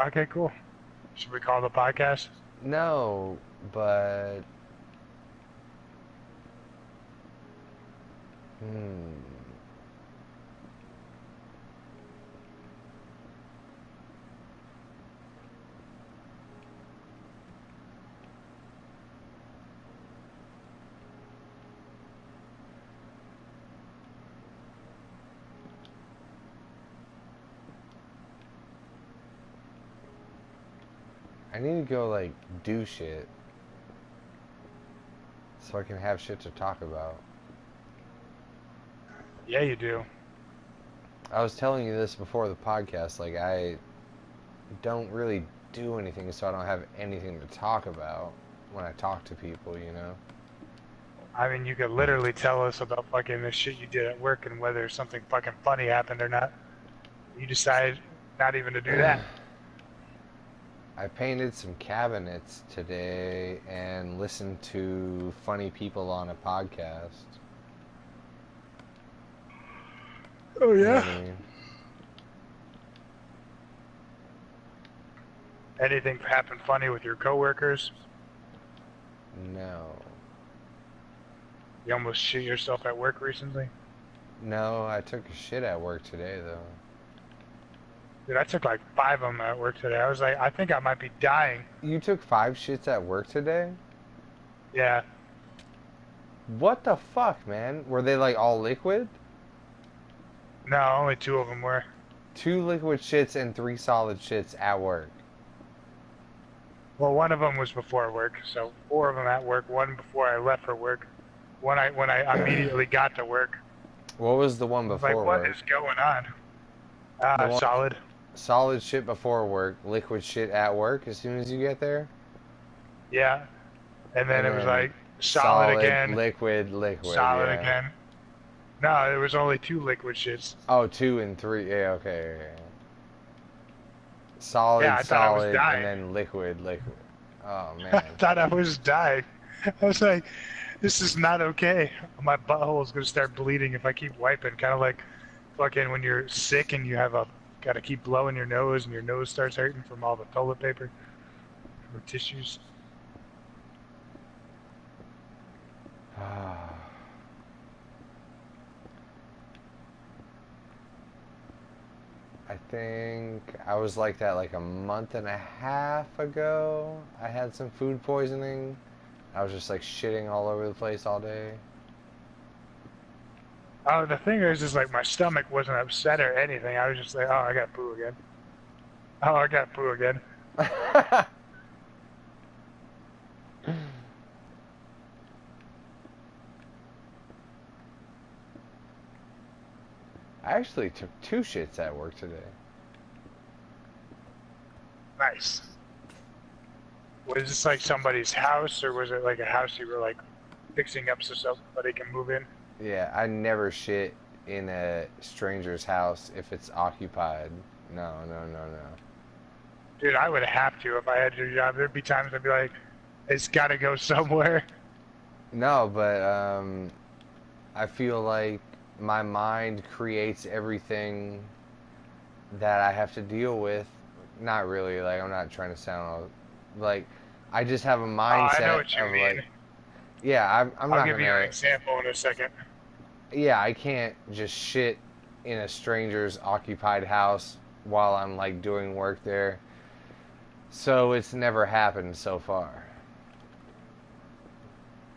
Okay, cool. Should we call the podcast? No, but hmm. I need to go like do shit so I can have shit to talk about. Yeah, you do. I was telling you this before the podcast, like I don't really do anything, so I don't have anything to talk about when I talk to people, you know? I mean, you could literally tell us about fucking the shit you did at work and whether something fucking funny happened or not. You decided not even to do that. I painted some cabinets today and listened to funny people on a podcast. Oh, You know yeah? what I mean? Anything happened funny with your coworkers? No. You almost shit yourself at work recently? No, I took a shit at work today, though. Dude, I took like 5 of them at work today. I was like, I think I might be dying. You took 5 shits at work today? Yeah. What the fuck, man? Were they like all liquid? No, only 2 of them were. 2 liquid shits and 3 solid shits at work. Well, one of them was before work, so 4 of them at work. One before I left for work. One when I immediately got to work. What was the one before Like, what work? is going on? The one- Solid. Solid shit before work, liquid shit at work as soon as you get there? Yeah. And then And it was then like solid again. liquid, Solid yeah. again. No, there was only 2 liquid shits. Oh, 2 and 3. Yeah, okay. Solid, Yeah, I thought I was solid, dying. and then liquid. Oh, I man. thought I was dying. I was like, this is not okay. My butthole is going to start bleeding if I keep wiping. Kind of like fucking when you're sick and you have got to keep blowing your nose and your nose starts hurting from all the toilet paper or tissues. I think I was like that like a month and a half ago. I had some food poisoning. I was just like shitting all over the place all day. Oh, the thing is like my stomach wasn't upset or anything. I was just like, oh, I got poo again. Oh, I got poo again. I actually took 2 shits at work today. Nice. Was this like somebody's house, or was it like a house you were like fixing up so somebody can move in? Yeah, I never shit in a stranger's house if it's occupied. No, no, no, no. Dude, I would have to if I had your job. There'd be times I'd be like, it's got to go somewhere. No, but I feel like my mind creates everything that I have to deal with. Not really, like I'm not trying to sound all, like I just have a Oh, I know mindset what you of mean. like, yeah, I'm I'll not give you an gonna, example in a second. yeah, I can't just shit in a stranger's occupied house while I'm like doing work there. So it's never happened so far.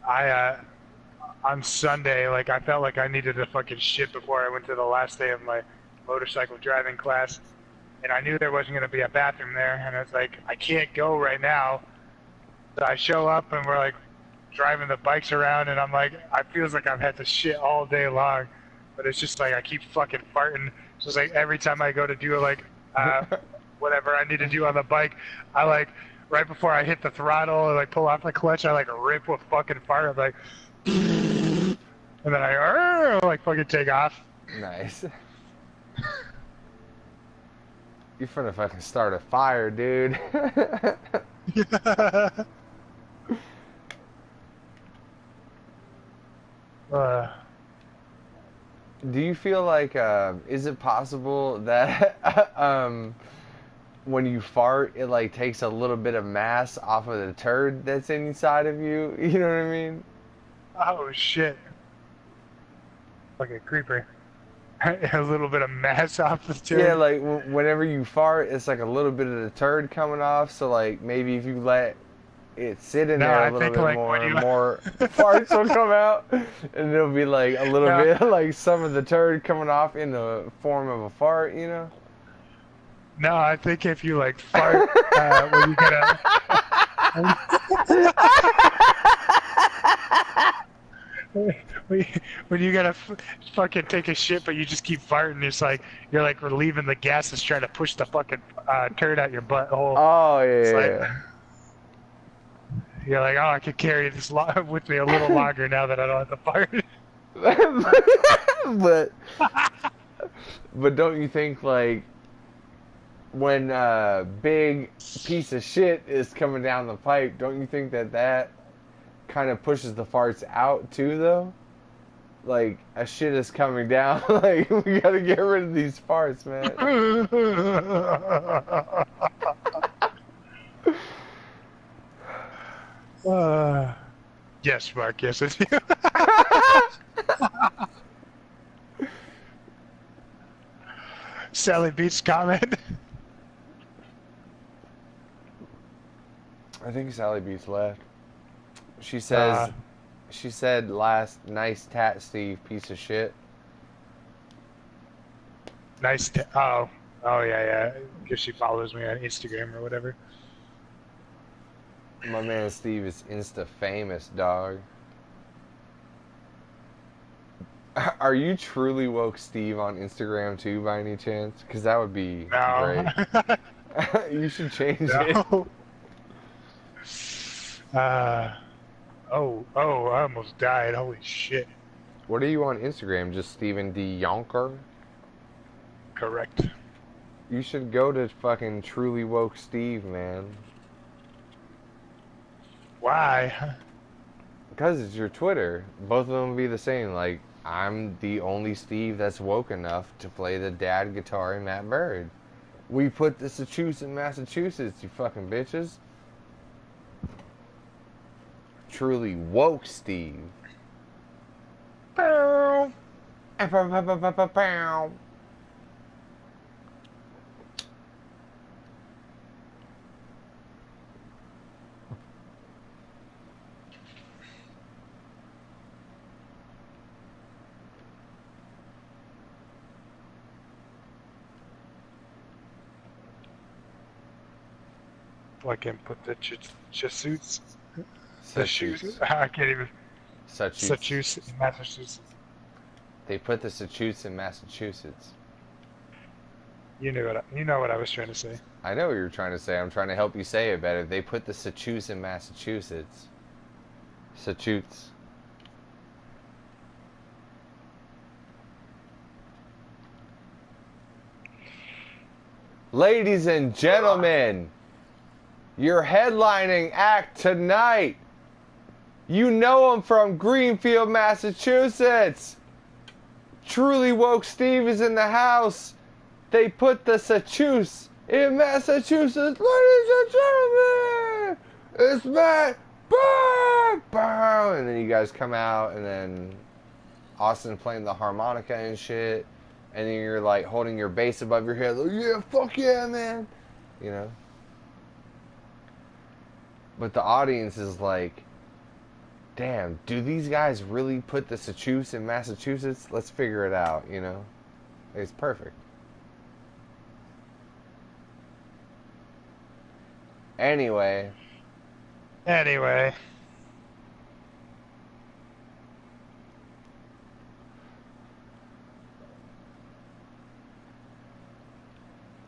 I on Sunday, like I felt like I needed to fucking shit before I went to the last day of my motorcycle driving class, and I knew there wasn't gonna be a bathroom there, and it's like I can't go right now. So I show up and we're like driving the bikes around, and I'm like, I feels like I've had to shit all day long, but it's just like I keep fucking farting. So it's like every time I go to do like whatever I need to do on the bike, I like right before I hit the throttle and like pull off the clutch, I like rip a fucking fart. I'm like, and then I like fucking take off. Nice. You're finna fucking start a fire, dude. uh, Do you feel like, is it possible that when you fart, it like takes a little bit of mass off of the turd that's inside of you? You know what I mean? oh shit, fucking creeper. A little bit of mass off the Yeah, turd. like whenever you fart, it's like a little bit of the turd coming off. So like maybe if you let it sit in No, there a I little think bit like when more, you more farts will come out, and it'll be like a little no, bit like some of the turd coming off in the form of a fart, you know? no, I think if you like fart when you get a when you gotta fucking take a shit, but you just keep farting, it's like you're like relieving the gas that's trying to push the fucking turd out your butthole. Oh It's like yeah, you're like, oh, I could carry this with me a little yeah. longer now that I don't have to fart. but but don't you think like when a big piece of shit is coming down the pipe, don't you think that that kind of pushes the farts out too though? Like a shit is coming down, like we gotta get rid of these farts, man. Yes, Mark. Yes, I do. Sally Beats comment. I think Sally Beats left. She Uh, says, she said last, nice tat, Steve, piece of shit. nice. Oh, oh yeah, yeah. Because she follows me on Instagram or whatever. My man Steve is Insta famous, dog. Are you truly woke Steve on Instagram too, by any chance? Because that would be No, great. You should change it. no. Uh, oh, I almost died. Holy shit. What are you on Instagram? Just Steven D. Yonker? Correct. You should go to fucking Truly Woke Steve, man. Why? Because it's your Twitter. Both of them would be the same. Like, I'm the only Steve that's woke enough to play the dad guitar in Matt Bird. We put this to choose in Massachusetts, you fucking bitches. Truly woke Steve. Bow. Bow. fucking put the suits, the shoes. Sachutes. I can't even. Sachutes. Massachusetts, Massachusetts. They put the Sachutes in Massachusetts. You know what I was trying to say. I know what you're trying to say. I'm trying to help you say it better. They put the Sachutes in Massachusetts. Sachutes. Ladies and gentlemen, your headlining act tonight. You know him from Greenfield, Massachusetts. Truly Woke Steve is in the house. They put the Sachutes in Massachusetts. Ladies and gentlemen, it's Matt. Bow, bow. And then you guys come out, and then Austin playing the harmonica and shit. And then you're like holding your bass above your head, like, yeah, fuck yeah, man. You know? But the audience is like, damn, do these guys really put the Sachutes in Massachusetts? Let's figure it out, you know? It's perfect. Anyway.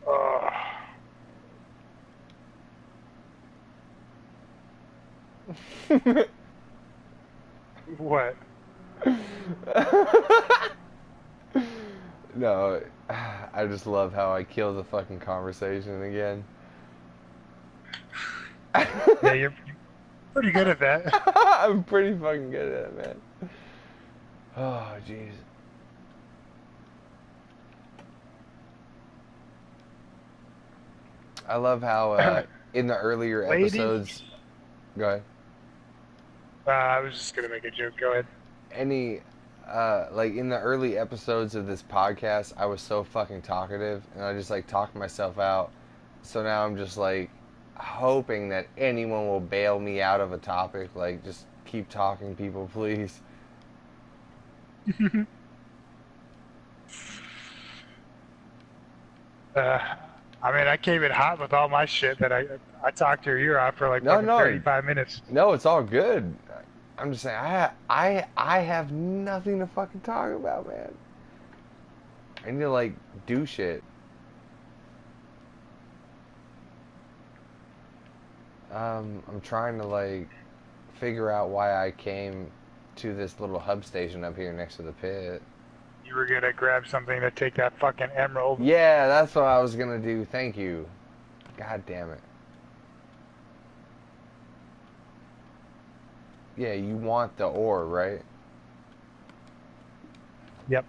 Oh. What? No, I just love how I kill the fucking conversation again. Yeah, you're pretty good at that. I'm pretty fucking good at it, man. Oh, jeez. I love how in the earlier episodes... Go ahead. I was just gonna make a joke. Go ahead. Like in the early episodes of this podcast, I was so fucking talkative, and I just like talked myself out. So now I'm just like hoping that anyone will bail me out of a topic. Like, just keep talking, people, please. I mean, I came in hot with all my shit that I talked your ear off for like No, fucking no. 35 minutes. No, it's all good. I'm just saying, I have nothing to fucking talk about, man. I need to like do shit. I'm trying to like figure out why I came to this little hub station up here next to the pit. You were gonna grab something to take that fucking emerald. Yeah, that's what I was gonna do. Thank you. God damn it. Yeah, you want the ore, right? Yep.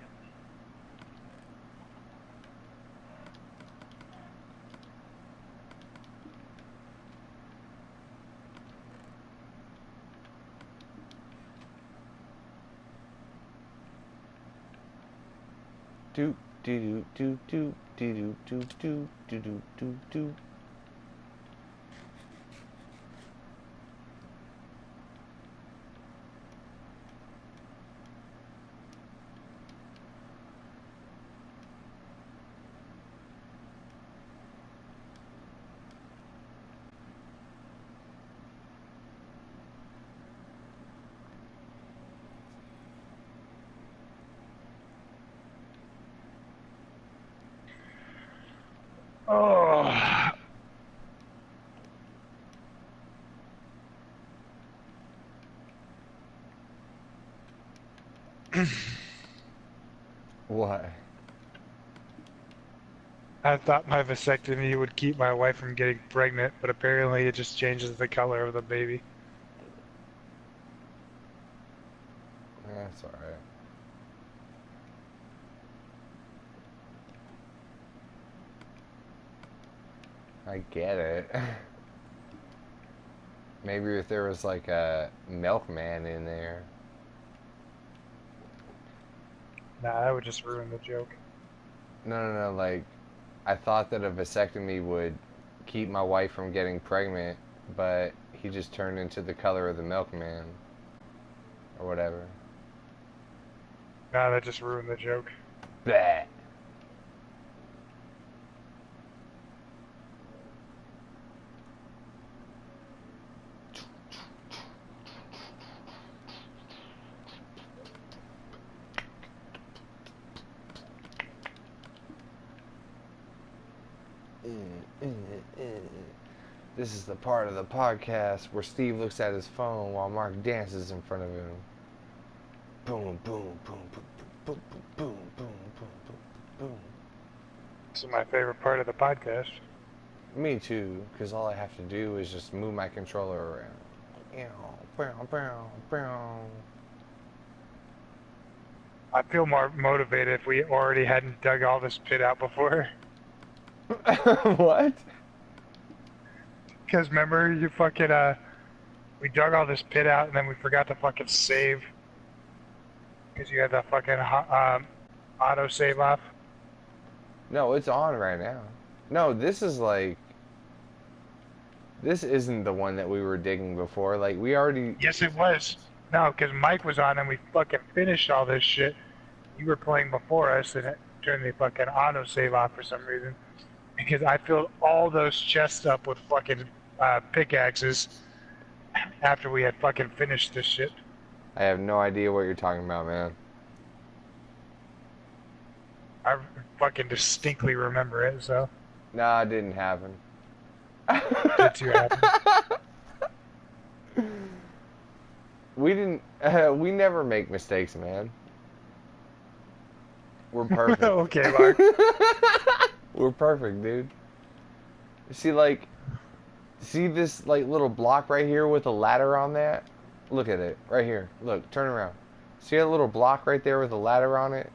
Do do do do do do do do do do do. Oh. Why? I thought my vasectomy would keep my wife from getting pregnant, but apparently it just changes the color of the baby. That's alright. I get it. Maybe if there was like a milkman in there. Nah, that would just ruin the joke. No, like, I thought that a vasectomy would keep my wife from getting pregnant, but he just turned into the color of the milkman. Or whatever. Nah, that just ruined the joke. Bleh. This is the part of the podcast where Steve looks at his phone while Mark dances in front of him. Boom, boom, boom, boom, boom, boom, boom, boom, boom, boom. This is my favorite part of the podcast. Me too, because all I have to do is just move my controller around. I feel more motivated if we already hadn't dug all this pit out before. What? Because remember, you fucking, we dug all this pit out and then we forgot to fucking save. Because you had the fucking auto save off. No, it's on right now. No, this is like... This isn't the one that we were digging before. Like, we already... Yes, it was. No, because Mike was on and we fucking finished all this shit. You were playing before us and it turned the fucking auto save off for some reason. Because I filled all those chests up with fucking pickaxes after we had fucking finished this shit. I have no idea what you're talking about, man. I fucking distinctly remember it, so. Nah, it didn't happen. Did too happen. We didn't... we never make mistakes, man. We're perfect. Okay, Mark. We're perfect, dude. See, like... See this, like, little block right here with a ladder on that? Look at it. Right here. Look, turn around. See that little block right there with a ladder on it?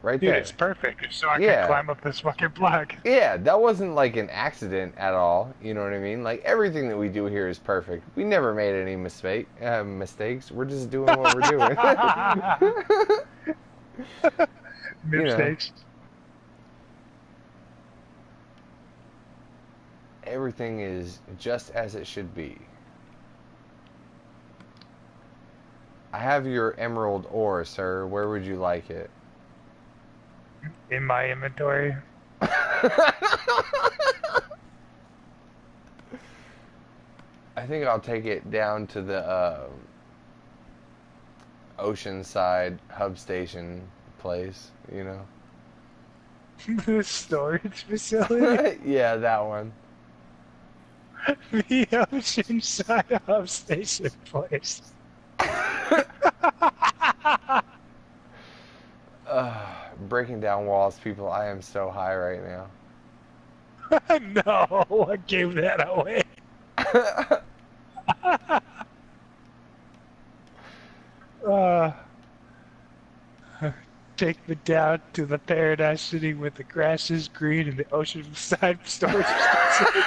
Right there. Yeah, it's perfect. So I can climb up this fucking block. Yeah, that wasn't like an accident at all. You know what I mean? Like, everything that we do here is perfect. We never made any mistakes. We're just doing what we're doing. Mistakes. You know, everything is just as it should be. I have your emerald ore, sir. Where would you like it? In my inventory. I think I'll take it down to the Oceanside hub station place, you know? The storage facility? Yeah, that one. The Oceanside hub station place. Breaking down walls, people. I am so high right now. No, I gave that away. Take me down to the paradise city where the grass is green and the oceanside storage facility.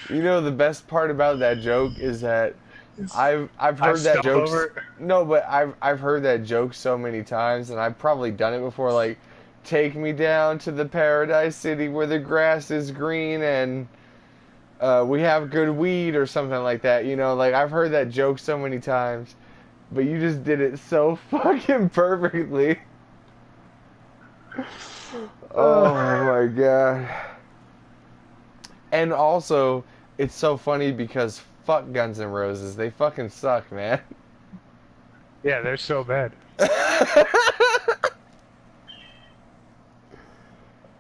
You know, the best part about that joke is that I've heard that joke. No, but I've heard that joke so many times, and I've probably done it before. Like, take me down to the paradise city where the grass is green and we have good weed or something like that. You know, like I've heard that joke so many times, but you just did it so fucking perfectly. Oh my god. And also, it's so funny because fuck Guns N' Roses. They fucking suck, man. Yeah, they're so bad.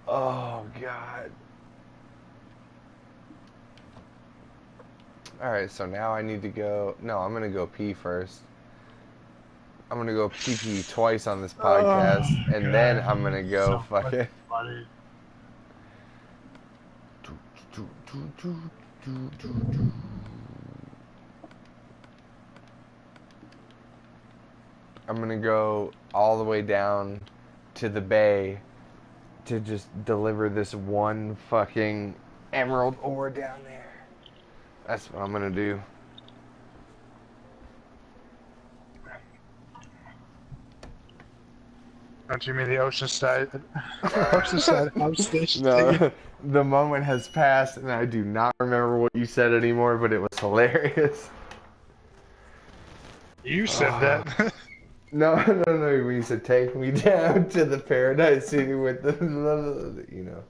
Oh god. Alright, so now I need to go... No, I'm gonna go pee first. I'm gonna go pee twice on this podcast, and God, then I'm gonna go so fucking... Funny. I'm gonna go all the way down to the bay to just deliver this one fucking emerald ore down there. That's what I'm gonna do. Don't you mean the Oceanside? Oceanside House Station thingy? No, the moment has passed, and I do not remember what you said anymore, but it was hilarious. You said that. No, no, no. When you said take me down to the paradise city with the, you know,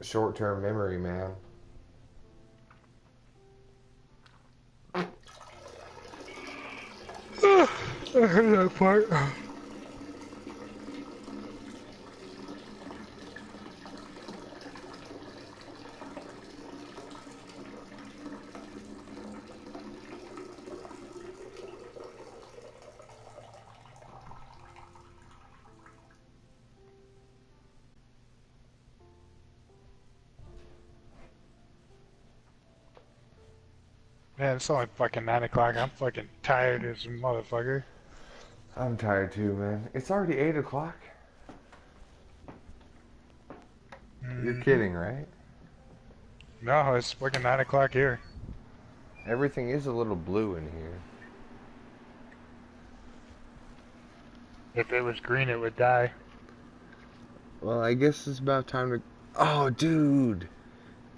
short-term memory, man. I heard that part. Man, it's only fucking 9 o'clock. I'm fucking tired as a motherfucker. I'm tired too, man. It's already 8 o'clock. You're kidding, right? No, it's fucking 9 o'clock here. Everything is a little blue in here. If it was green, it would die. Well, I guess it's about time to... Oh, dude!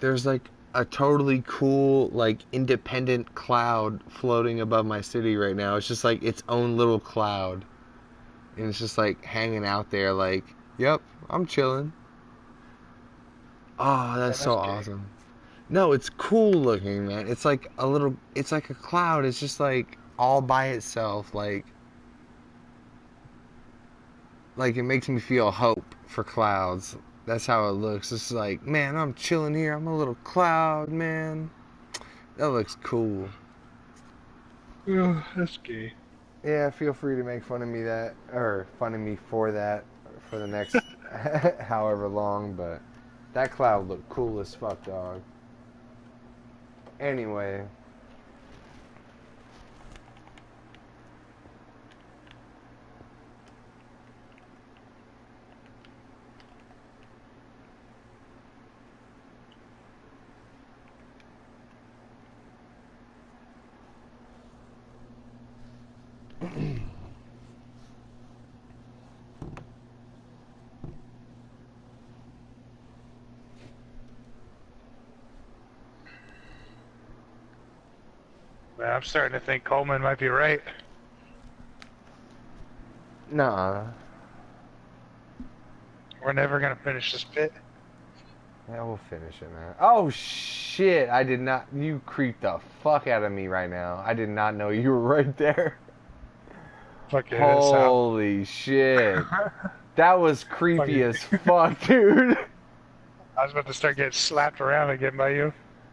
There's like a totally cool, like, independent cloud floating above my city right now. It's just like its own little cloud. And it's just like hanging out there like, yep, I'm chilling. Oh, that's so awesome. No, it's cool looking, man. It's like a little, it's like a cloud. It's just like all by itself. Like it makes me feel hope for clouds. That's how it looks. It's like, man, I'm chilling here. I'm a little cloud, man. That looks cool. Oh, that's gay. Yeah, feel free to make fun of me that, or fun of me for that, for the next however long, but that cloud looked cool as fuck, dog. Anyway. Man, I'm starting to think Coleman might be right. Nah. We're never gonna finish this pit. Yeah, we'll finish it, man. Oh, shit. I did not... You creeped the fuck out of me right now. I did not know you were right there. Fuck yeah, Holy shit. That was creepy as fuck, dude. I was about to start getting slapped around again by you.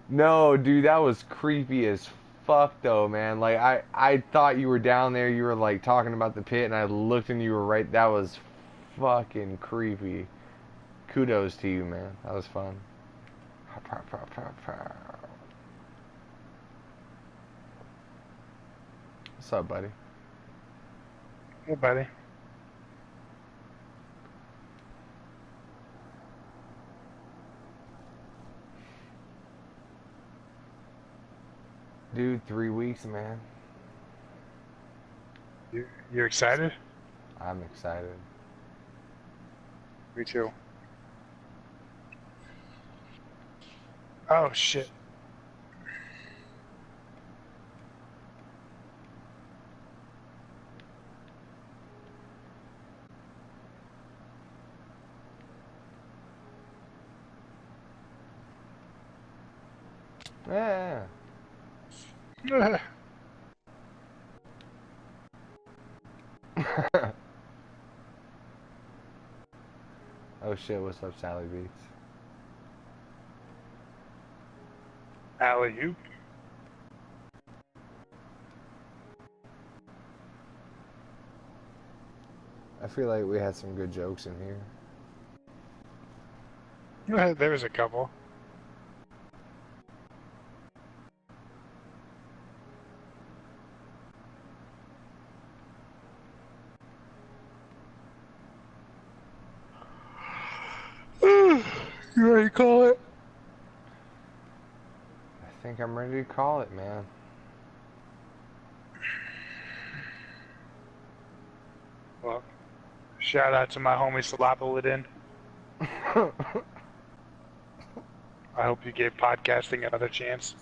No, dude, that was creepy as fuck, though, man. Like, I thought you were down there. You were, like, talking about the pit, and I looked and you were right... That was fucking creepy. Kudos to you, man. That was fun. What's up, buddy? Hey, buddy. Dude, 3 weeks, man. You excited? I'm excited. Me too. Oh, shit. Yeah. Oh shit, what's up, Sally Beats? Alley-oop. I feel like we had some good jokes in here. There was a couple. You ready to call it? I think I'm ready to call it, man. Well, shout out to my homie Salapolidin. I hope you gave podcasting another chance.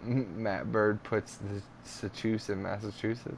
Matt Bird puts the Sachus in Massachusetts.